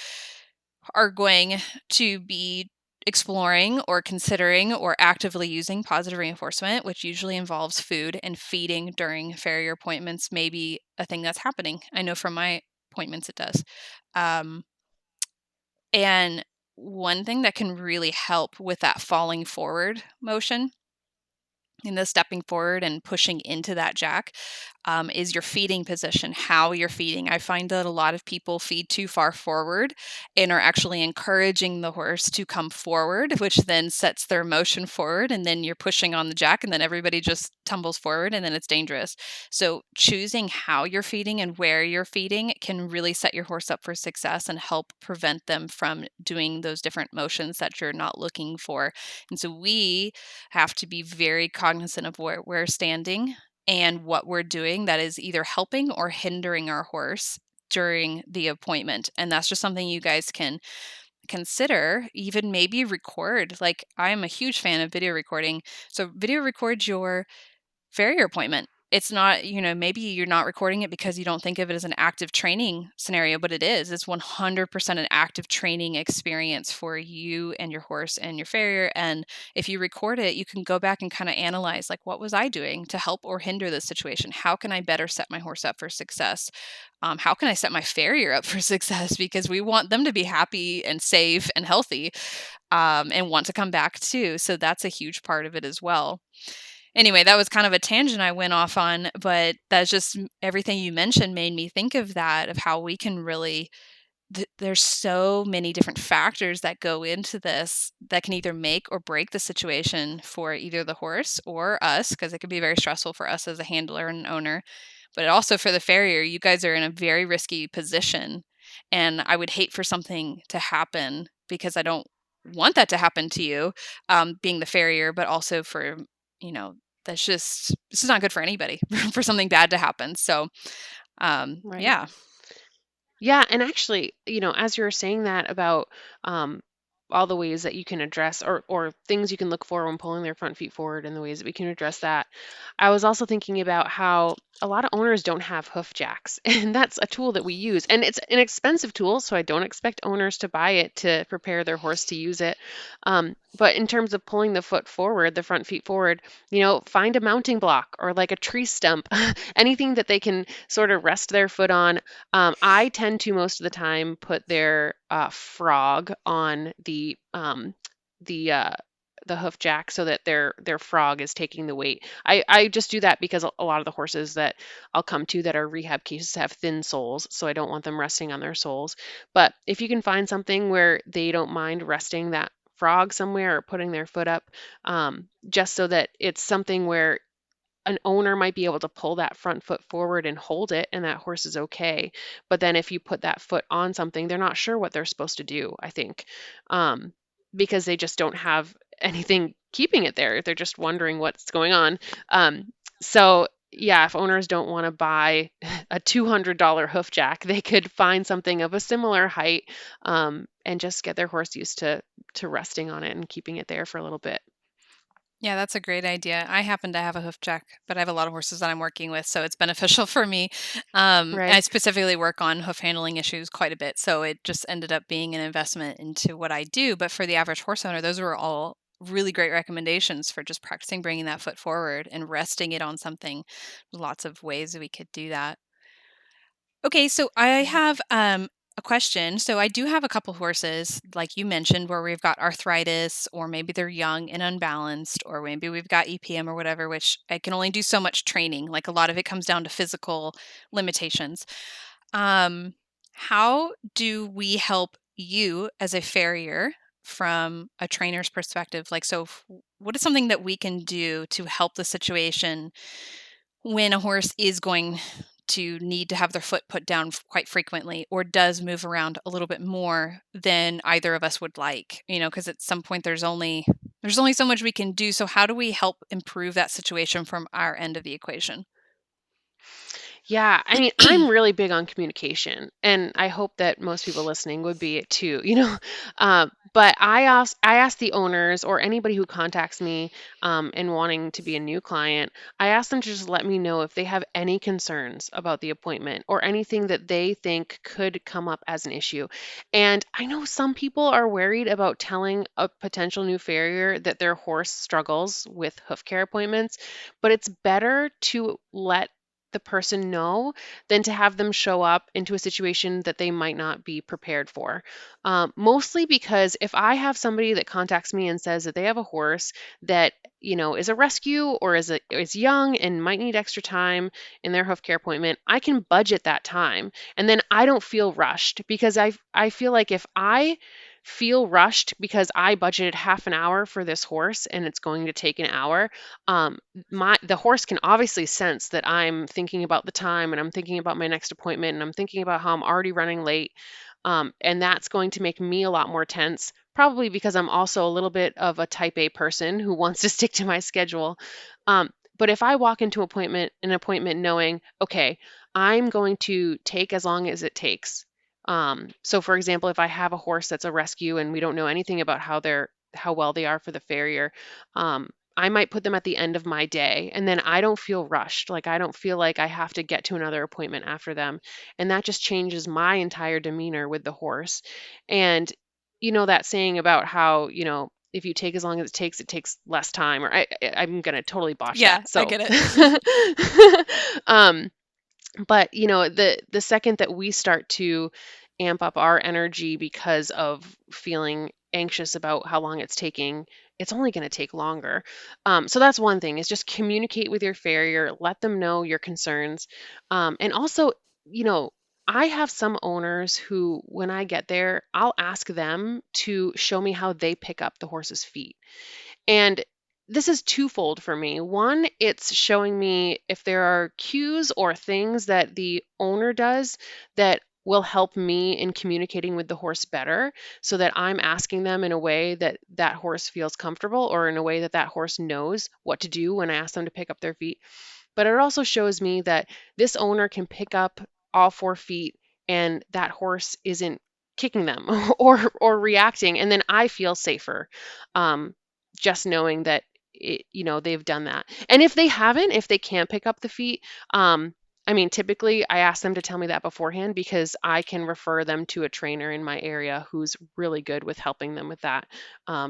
are going to be exploring or considering or actively using positive reinforcement, which usually involves food and feeding during farrier appointments, may be a thing that's happening. I know from my appointments it does. Um, and one thing that can really help with that falling forward motion in the stepping forward and pushing into that jack, is your feeding position, how you're feeding. I find that a lot of people feed too far forward and are actually encouraging the horse to come forward, which then sets their motion forward. And then you're pushing on the jack, and then everybody just tumbles forward, and then it's dangerous. So, choosing how you're feeding and where you're feeding can really set your horse up for success and help prevent them from doing those different motions that you're not looking for. And so, we have to be very cognizant of where we're standing and what we're doing that is either helping or hindering our horse during the appointment. And that's just something you guys can consider, even maybe record. Like, I'm a huge fan of video recording. So, video record your farrier appointment. It's not, maybe you're not recording it because you don't think of it as an active training scenario, but it is. It's 100% an active training experience for you and your horse and your farrier. And if you record it, you can go back and kind of analyze, like, what was I doing to help or hinder this situation? How can I better set my horse up for success? How can I set my farrier up for success? Because we want them to be happy and safe and healthy, and want to come back too. So that's a huge part of it as well. Anyway, that was kind of a tangent I went off on, but that's just everything you mentioned made me think of that, of how we can really there's so many different factors that go into this that can either make or break the situation for either the horse or us, because it can be very stressful for us as a handler and an owner, but also for the farrier. You guys are in a very risky position, and I would hate for something to happen, because I don't want that to happen to you, being the farrier, but also for, you know, this is not good for anybody for something bad to happen. So, Right. yeah. Yeah, and actually, as you were saying that about all the ways that you can address or things you can look for when pulling their front feet forward and the ways that we can address that, I was also thinking about how a lot of owners don't have hoof jacks, and that's a tool that we use. And it's an expensive tool, so I don't expect owners to buy it to prepare their horse to use it. But in terms of pulling the foot forward, the front feet forward, find a mounting block or like a tree stump, anything that they can sort of rest their foot on. I tend to most of the time put their frog on the the hoof jack so that their frog is taking the weight. I just do that because a lot of the horses that I'll come to that are rehab cases have thin soles, so I don't want them resting on their soles. But if you can find something where they don't mind resting that frog somewhere or putting their foot up, just so that it's something where an owner might be able to pull that front foot forward and hold it, and that horse is okay. But then if you put that foot on something, they're not sure what they're supposed to do, I think, um, because they just don't have anything keeping it there. They're just wondering what's going on. So, yeah, if owners don't want to buy a $200 hoof jack, they could find something of a similar height, and just get their horse used to resting on it and keeping it there for a little bit. Yeah, that's a great idea. I happen to have a hoof jack, but I have a lot of horses that I'm working with, so it's beneficial for me. I Right. specifically work on hoof handling issues quite a bit, so it just ended up being an investment into what I do. But for the average horse owner, those were all really great recommendations for just practicing bringing that foot forward and resting it on something. Lots of ways we could do that. Okay, so I Yeah. have a question. So I do have a couple horses, like you mentioned, where we've got arthritis, or maybe they're young and unbalanced, or maybe we've got EPM or whatever, which I can only do so much training. Like, a lot of it comes down to physical limitations. Um, how do we help you as a farrier from a trainer's perspective? Like, so what is something that we can do to help the situation when a horse is going to need to have their foot put down quite frequently, or does move around a little bit more than either of us would like? Because at some point there's only so much we can do. So how do we help improve that situation from our end of the equation? Yeah, I mean, I'm really big on communication, and I hope that most people listening would be it too, But I ask the owners or anybody who contacts me, and wanting to be a new client, I ask them to just let me know if they have any concerns about the appointment or anything that they think could come up as an issue. And I know some people are worried about telling a potential new farrier that their horse struggles with hoof care appointments, but it's better to let the person know than to have them show up into a situation that they might not be prepared for. Mostly because if I have somebody that contacts me and says that they have a horse that is a rescue or is young and might need extra time in their hoof care appointment, I can budget that time, and then I don't feel rushed because I feel like if I feel rushed because I budgeted half an hour for this horse and it's going to take an hour, the horse can obviously sense that I'm thinking about the time and I'm thinking about my next appointment and I'm thinking about how I'm already running late. And that's going to make me a lot more tense, probably because I'm also a little bit of a type A person who wants to stick to my schedule. But if I walk into an appointment knowing, okay, I'm going to take as long as it takes. So for example, if I have a horse that's a rescue and we don't know anything about how well they are for the farrier, I might put them at the end of my day, and then I don't feel rushed. Like I don't feel like I have to get to another appointment after them. And that just changes my entire demeanor with the horse. And that saying about how, if you take as long as it takes less time, or I'm going to totally botch Yeah, that. I So get it. um but the second that we start to amp up our energy because of feeling anxious about how long it's taking, it's only going to take longer. So that's one thing, is just communicate with your farrier, let them know your concerns. And also, you know I have some owners who, when I get there, I'll ask them to show me how they pick up the horse's feet. And this is twofold for me. One, it's showing me if there are cues or things that the owner does that will help me in communicating with the horse better, so that I'm asking them in a way that that horse feels comfortable, or in a way that that horse knows what to do when I ask them to pick up their feet. But it also shows me that this owner can pick up all 4 feet and that horse isn't kicking them or reacting, and then I feel safer, um, just knowing that they've done that. And if they haven't, if they can't pick up the feet, I mean, typically I ask them to tell me that beforehand, because I can refer them to a trainer in my area who's really good with helping them with that.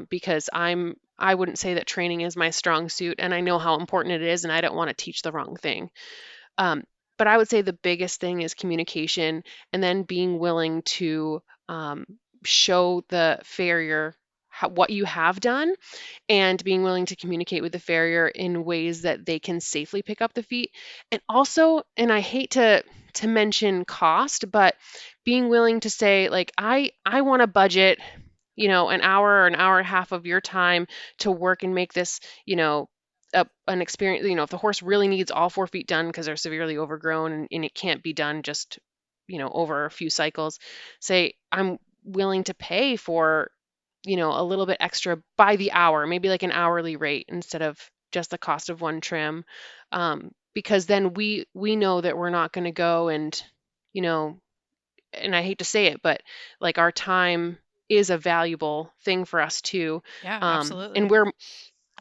Because I wouldn't say that training is my strong suit, and I know how important it is, and I don't want to teach the wrong thing. Um, but I would say the biggest thing is communication, and then being willing to um, show the farrier what you have done, and being willing to communicate with the farrier in ways that they can safely pick up the feet. And also, and I hate to mention cost, but being willing to say, like, I want to budget, an hour or an hour and a half of your time to work and make this, an experience. If the horse really needs all 4 feet done because they're severely overgrown, and it can't be done just, over a few cycles, say, I'm willing to pay for, a little bit extra by the hour, maybe like an hourly rate instead of just the cost of one trim. Because then we know that we're not going to go and, you know, and I hate to say it, but like, our time is a valuable thing for us too. Yeah, And absolutely.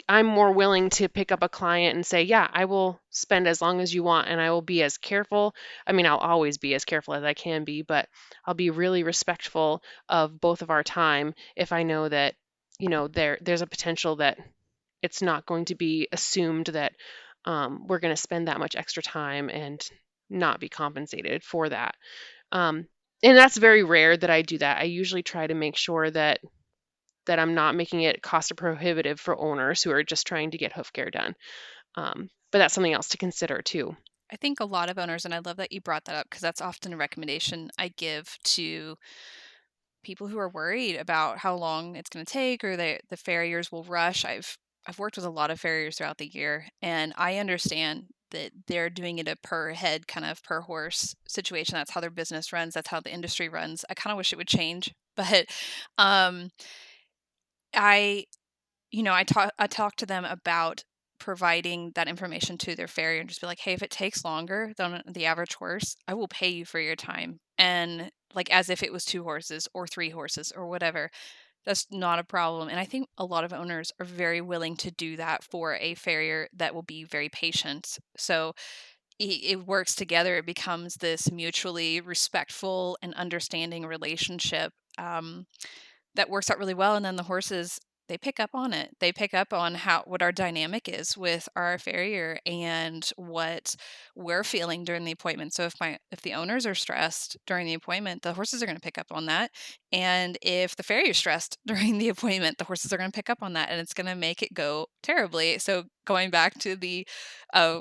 I'm more willing to pick up a client and say, yeah, I will spend as long as you want, and I will be as careful. I mean, I'll always be as careful as I can be, but I'll be really respectful of both of our time if I know that, there's a potential that it's not going to be assumed that we're going to spend that much extra time and not be compensated for that. Um, and that's very rare that I do that. I usually try to make sure that I'm not making it cost prohibitive for owners who are just trying to get hoof care done. But that's something else to consider too. I think a lot of owners, and I love that you brought that up because that's often a recommendation I give to people who are worried about how long it's going to take, or the farriers will rush. I've worked with a lot of farriers throughout the year, and I understand that they're doing it a per head, kind of per horse situation. That's how their business runs. That's how the industry runs. I kind of wish it would change, but um, I I talk to them about providing that information to their farrier and just be like, "Hey, if it takes longer than the average horse, I will pay you for your time." And like, as if it was 2 horses or 3 horses or whatever. That's not a problem. And I think a lot of owners are very willing to do that for a farrier that will be very patient. So it works together. It becomes this mutually respectful and understanding relationship, that works out really well. And then the horses they pick up on it. They pick up on how what our dynamic is with our farrier and what we're feeling during the appointment. So if the owners are stressed during the appointment, the horses are going to pick up on that. And if the farrier is stressed during the appointment, the horses are going to pick up on that and it's going to make it go terribly. So going back to the uh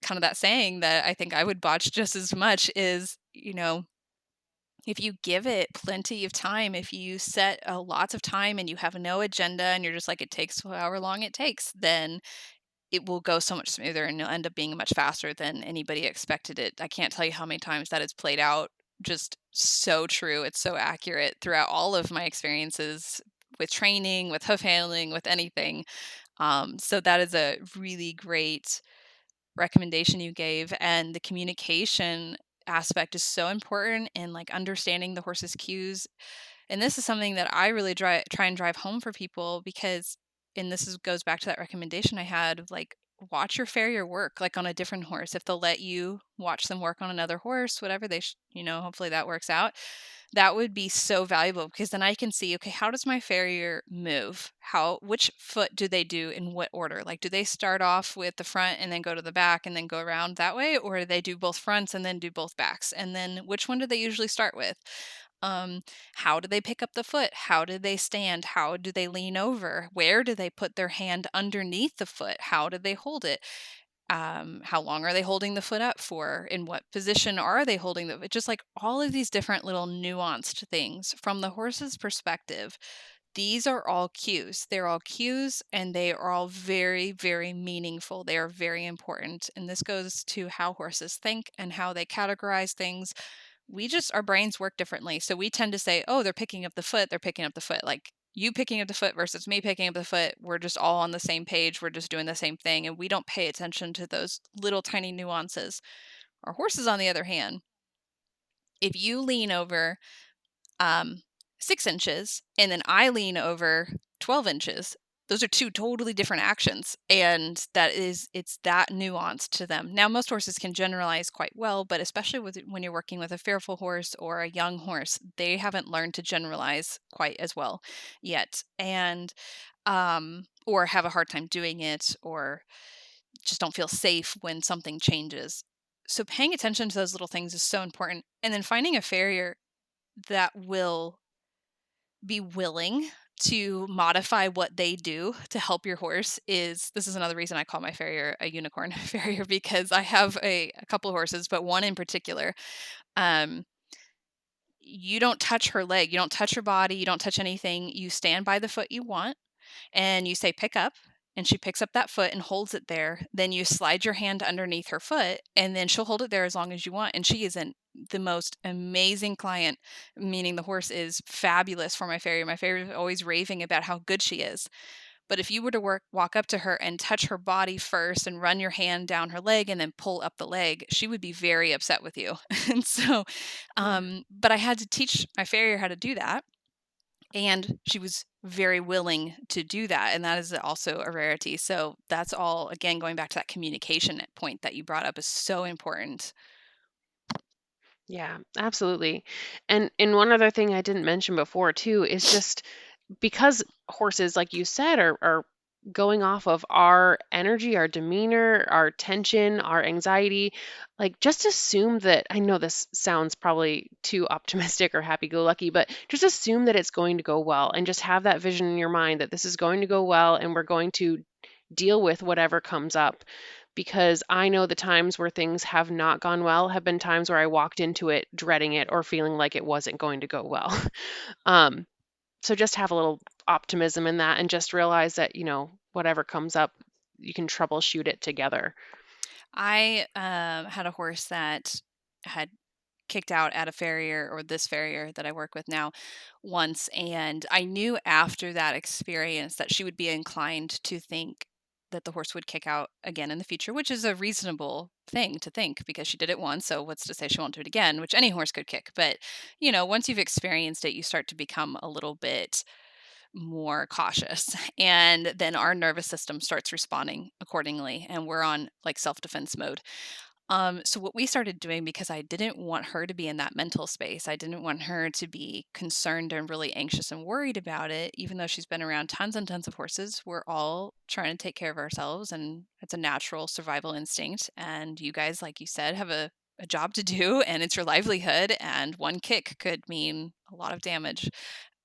kind of that saying that I think I would botch just as much is, if you give it plenty of time, if you set lots of time and you have no agenda and you're just like, it takes however long it takes, then it will go so much smoother and it'll end up being much faster than anybody expected it. I can't tell you how many times that has played out. Just so true. It's so accurate throughout all of my experiences with training, with hoof handling, with anything. So that is a really great recommendation you gave, and the communication aspect is so important in like understanding the horse's cues. And this is something that I really try and drive home for people because, and goes back to that recommendation I had of like, watch your farrier work like on a different horse. If they'll let you watch them work on another horse, whatever hopefully that works out. That would be so valuable because then I can see, okay, how does my farrier move? Which foot do they do in what order? Like, do they start off with the front and then go to the back and then go around that way? Or do they do both fronts and then do both backs? And then which one do they usually start with? Um, how do they pick up the foot? How do they stand? How do they lean over? Where do they put their hand underneath the foot? How do they hold it? How long are they holding the foot up for? In what position are they holding just like all of these different little nuanced things from the horse's perspective. These are all cues. They're all cues and they are all very, very meaningful. They are very important. And this goes to how horses think and how they categorize things. Our brains work differently. So we tend to say, oh, they're picking up the foot, they're picking up the foot. Like you picking up the foot versus me picking up the foot, we're just all on the same page. We're just doing the same thing. And we don't pay attention to those little tiny nuances. Our horses, on the other hand, if you lean over um, 6 inches and then I lean over 12 inches, those are two totally different actions. And it's that nuanced to them. Now, most horses can generalize quite well, but especially when you're working with a fearful horse or a young horse, they haven't learned to generalize quite as well yet. Or have a hard time doing it, or just don't feel safe when something changes. So paying attention to those little things is so important. And then finding a farrier that will be willing to modify what they do to help your horse this is another reason I call my farrier a unicorn farrier, because I have a couple of horses, but one in particular. Um, you don't touch her leg, you don't touch her body, you don't touch anything. You stand by the foot you want and you say pick up, and she picks up that foot and holds it there. Then you slide your hand underneath her foot and then she'll hold it there as long as you want. And she is the most amazing client, meaning the horse is fabulous for my farrier. My farrier is always raving about how good she is. But if you were to walk up to her and touch her body first and run your hand down her leg and then pull up the leg, she would be very upset with you. And so, Yeah. but I had to teach my farrier how to do that. And she was very willing to do that. And that is also a rarity. So that's all, again, going back to that communication point that you brought up is so important. Yeah, absolutely. And one other thing I didn't mention before too is just because horses, like you said, are going off of our energy, our demeanor, our tension, our anxiety, like just assume that, I know this sounds probably too optimistic or happy-go-lucky, but just assume that it's going to go well and just have that vision in your mind that this is going to go well and we're going to deal with whatever comes up. Because I know the times where things have not gone well have been times where I walked into it dreading it or feeling like it wasn't going to go well. um, so just have a little optimism in that and just realize that, whatever comes up, you can troubleshoot it together. I had a horse that had kicked out at a farrier, or this farrier that I work with now, once. And I knew after that experience that she would be inclined to think that the horse would kick out again in the future, which is a reasonable thing to think because she did it once. So what's to say she won't do it again, which any horse could kick. But, once you've experienced it, you start to become a little bit more cautious. And then our nervous system starts responding accordingly. And we're on like self defense mode. So what we started doing, because I didn't want her to be in that mental space, I didn't want her to be concerned and really anxious and worried about it, even though she's been around tons and tons of horses. We're all trying to take care of ourselves, and it's a natural survival instinct. And you guys, like you said, have a job to do, and it's your livelihood, and one kick could mean a lot of damage.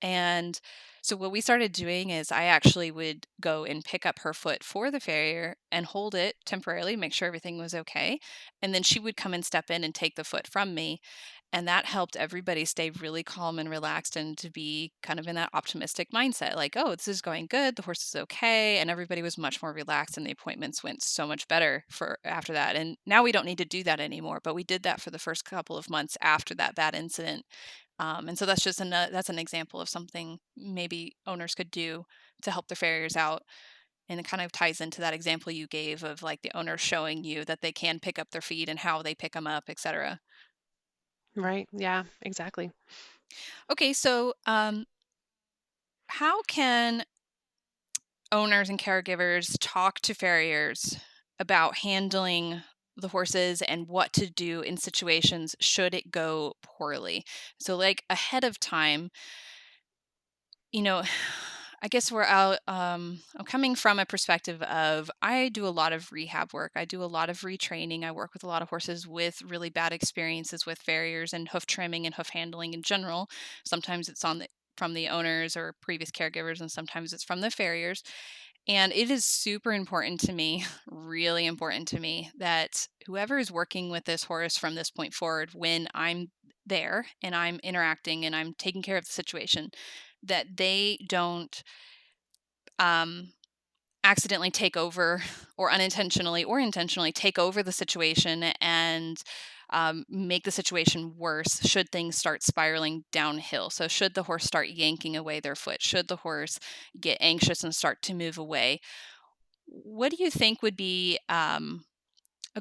And so what we started doing is I actually would go and pick up her foot for the farrier and hold it temporarily, make sure everything was okay. And then she would come and step in and take the foot from me. And that helped everybody stay really calm and relaxed and to be kind of in that optimistic mindset like, oh, this is going good. The horse is okay. And everybody was much more relaxed and the appointments went so much better for after that. And now we don't need to do that anymore. But we did that for the first couple of months after that bad incident. And so that's just that's an example of something maybe owners could do to help their farriers out. And it kind of ties into that example you gave of like the owner showing you that they can pick up their feet and how they pick them up, etc. Right. Yeah, exactly. Okay, so how can owners and caregivers talk to farriers about handling the horses and what to do in situations should it go poorly? So, like ahead of time, you know, I guess we're out. I'm coming from a perspective of I do a lot of rehab work. I do a lot of retraining. I work with a lot of horses with really bad experiences with farriers and hoof trimming and hoof handling in general. Sometimes it's from the owners or previous caregivers, and sometimes it's from the farriers. And it is super important to me, really important to me, that whoever is working with this horse from this point forward, when I'm there and I'm interacting and I'm taking care of the situation, that they don't um, accidentally take over or unintentionally or intentionally take over the situation and make the situation worse should things start spiraling downhill. So, should the horse start yanking away their foot, should the horse get anxious and start to move away, what do you think would be a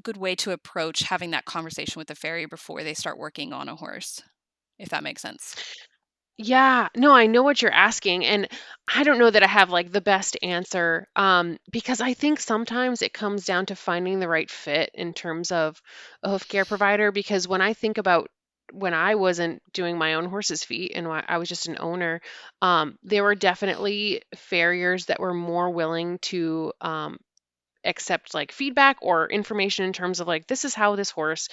good way to approach having that conversation with the farrier before they start working on a horse, if that makes sense? Yeah, no, I know what you're asking, and I don't know that I have like the best answer, because I think sometimes it comes down to finding the right fit in terms of a hoof care provider. Because when I think about when I wasn't doing my own horse's feet and I was just an owner, there were definitely farriers that were more willing to accept like feedback or information in terms of like this is how this horse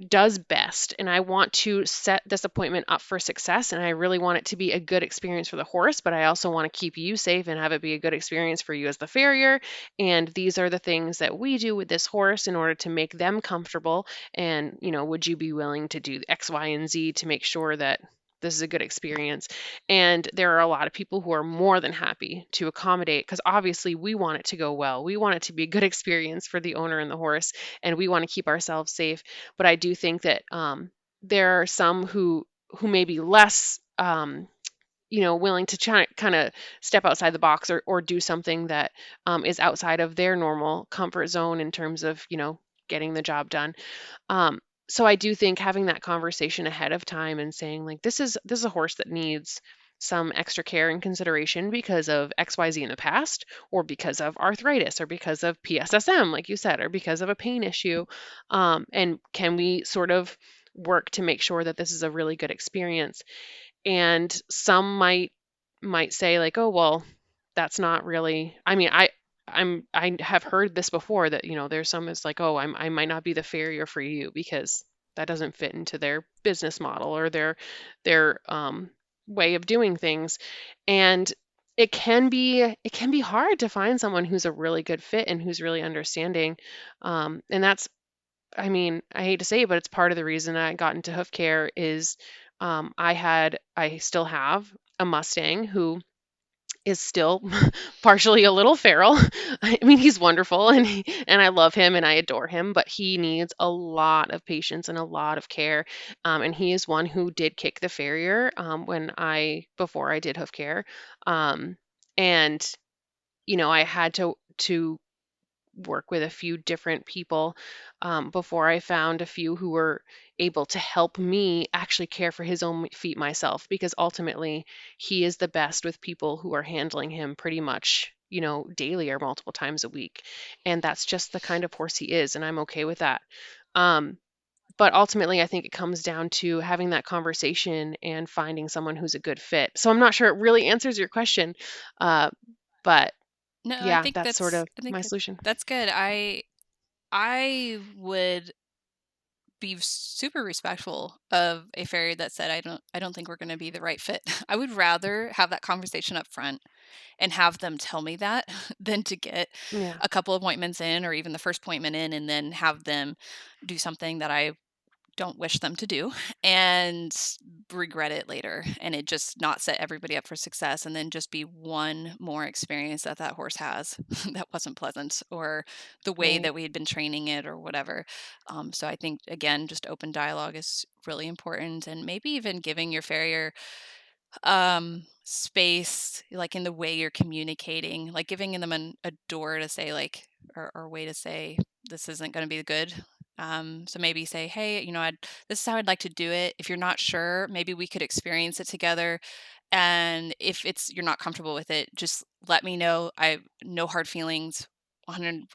does best, and I want to set this appointment up for success, and I really want it to be a good experience for the horse, but I also want to keep you safe and have it be a good experience for you as the farrier. And these are the things that we do with this horse in order to make them comfortable. And would you be willing to do X, Y, and Z to make sure that this is a good experience? And there are a lot of people who are more than happy to accommodate, because obviously we want it to go well, we want it to be a good experience for the owner and the horse, and we want to keep ourselves safe. But I do think that there are some who may be less willing to try kind of step outside the box, or do something that is outside of their normal comfort zone in terms of getting the job done. um, so I do think having that conversation ahead of time and saying like this is a horse that needs some extra care and consideration because of XYZ in the past, or because of arthritis, or because of PSSM, like you said, or because of a pain issue. And can we sort of work to make sure that this is a really good experience? And some might say like, oh well, that's not really, I mean, I have heard this before, that there's some, it's like, oh, I might not be the farrier for you because that doesn't fit into their business model or their way of doing things. And it can be hard to find someone who's a really good fit and who's really understanding. And that's, I mean, I hate to say it, but it's part of the reason I got into hoof care is I still have a Mustang who is still partially a little feral. I mean, he's wonderful, and I love him and I adore him, but he needs a lot of patience and a lot of care. And he is one who did kick the farrier before I did hoof care. And I had to work with a few different people before I found a few who were able to help me actually care for his own feet myself, because ultimately he is the best with people who are handling him pretty much daily or multiple times a week. And that's just the kind of horse he is, and I'm okay with that. Um, but ultimately, I think it comes down to having that conversation and finding someone who's a good fit. So I'm not sure it really answers your question, uh, but No, yeah, that's sort of I think my solution. that's good. I would be super respectful of a farrier that said, I don't think we're going to be the right fit." I would rather have that conversation up front and have them tell me that than to get Yeah, a couple appointments in, or even the first appointment in, and then have them do something that I don't wish them to do and regret it later, and it just not set everybody up for success, and then just be one more experience that that horse has that wasn't pleasant, or the way right. that we had been training it, or whatever. So I think, again, just open dialogue is really important, and maybe even giving your farrier space, like in the way you're communicating, like giving them a door to say, like, or a way to say, this isn't going to be good. So maybe say, hey, this is how I'd like to do it. If you're not sure, maybe we could experience it together. And if you're not comfortable with it, just let me know. I no hard feelings. 100%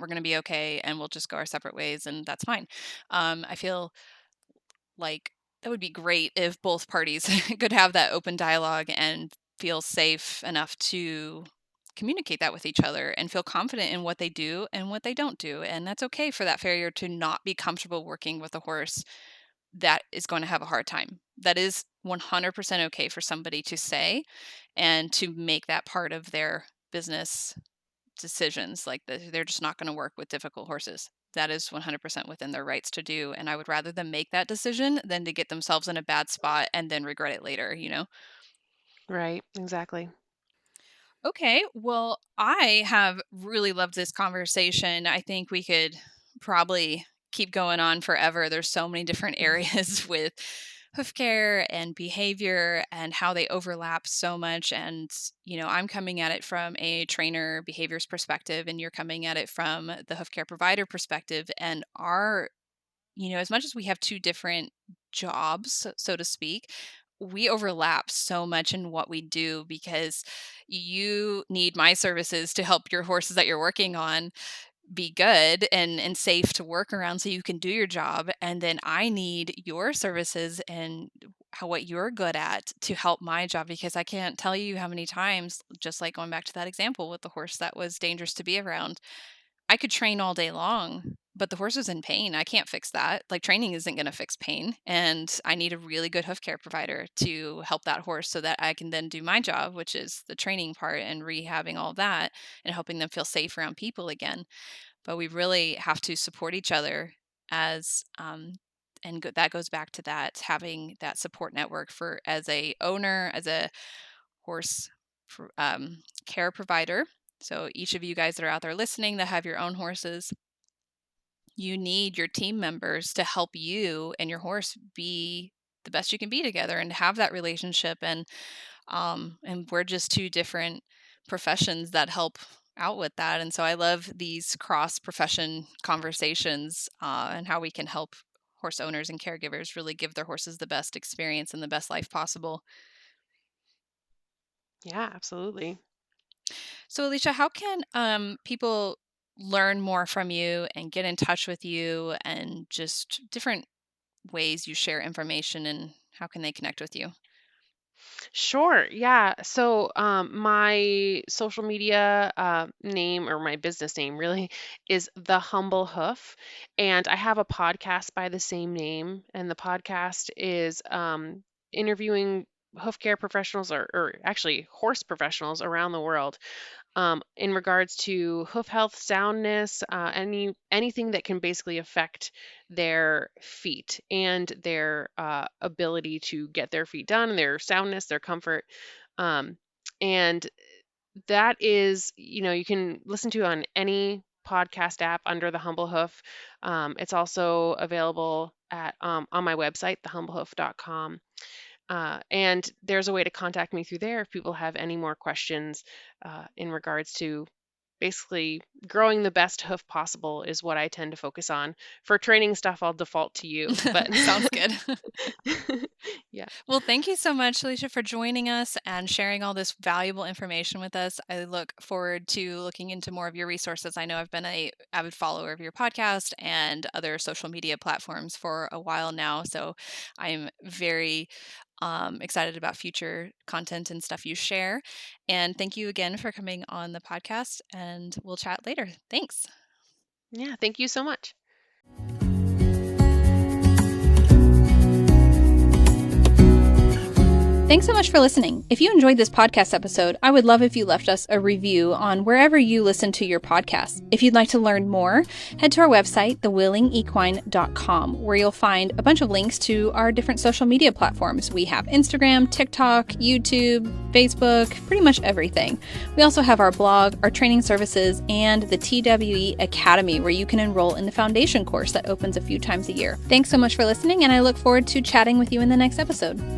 we're going to be okay, and we'll just go our separate ways, and that's fine. I feel like that would be great if both parties could have that open dialogue and feel safe enough to communicate that with each other and feel confident in what they do and what they don't do. And that's okay for that farrier to not be comfortable working with a horse that is going to have a hard time. That is 100% okay for somebody to say and to make that part of their business decisions. Like, they're just not going to work with difficult horses. That is 100% within their rights to do. And I would rather them make that decision than to get themselves in a bad spot and then regret it later, you know? Right, exactly. Okay, well, I have really loved this conversation. I think we could probably keep going on forever. There's so many different areas with hoof care and behavior and how they overlap so much. And, I'm coming at it from a trainer behaviors perspective, and you're coming at it from the hoof care provider perspective. And as much as we have two different jobs, so to speak, we overlap so much in what we do, because you need my services to help your horses that you're working on be good and safe to work around so you can do your job. And then I need your services and what you're good at to help my job, because I can't tell you how many times, just like going back to that example with the horse that was dangerous to be around, I could train all day long, but the horse is in pain. I can't fix that. Like, training isn't going to fix pain. And I need a really good hoof care provider to help that horse so that I can then do my job, which is the training part and rehabbing all that and helping them feel safe around people again. But we really have to support each other as, that goes back to that, having that support network for, as a owner, as a horse care provider. So each of you guys that are out there listening that have your own horses, you need your team members to help you and your horse be the best you can be together and have that relationship. And we're just two different professions that help out with that. And so I love these cross profession conversations, and how we can help horse owners and caregivers really give their horses the best experience and the best life possible. Yeah, absolutely. So, Alicia, how can people learn more from you and get in touch with you, and just different ways you share information, and how can they connect with you? Sure. Yeah. So, my social media name, or my business name really, is The Humble Hoof. And I have a podcast by the same name. And the podcast is interviewing hoof care professionals, or actually horse professionals around the world, in regards to hoof health, soundness, anything that can basically affect their feet and their ability to get their feet done, their soundness, their comfort. Um, and that is, you can listen to on any podcast app under the Humble Hoof. It's also available at on my website, thehumblehoof.com. And there's a way to contact me through there if people have any more questions in regards to basically growing the best hoof possible is what I tend to focus on. For training stuff, I'll default to you, but Sounds good. yeah. Well, thank you so much, Alicia, for joining us and sharing all this valuable information with us. I look forward to looking into more of your resources. I know I've been an avid follower of your podcast and other social media platforms for a while now, so I'm very excited about future content and stuff you share. And thank you again for coming on the podcast, and we'll chat later. Thanks. Yeah, thank you so much. Thanks so much for listening. If you enjoyed this podcast episode, I would love if you left us a review on wherever you listen to your podcasts. If you'd like to learn more, head to our website, thewillingequine.com, where you'll find a bunch of links to our different social media platforms. We have Instagram, TikTok, YouTube, Facebook, pretty much everything. We also have our blog, our training services, and the TWE Academy, where you can enroll in the foundation course that opens a few times a year. Thanks so much for listening, and I look forward to chatting with you in the next episode.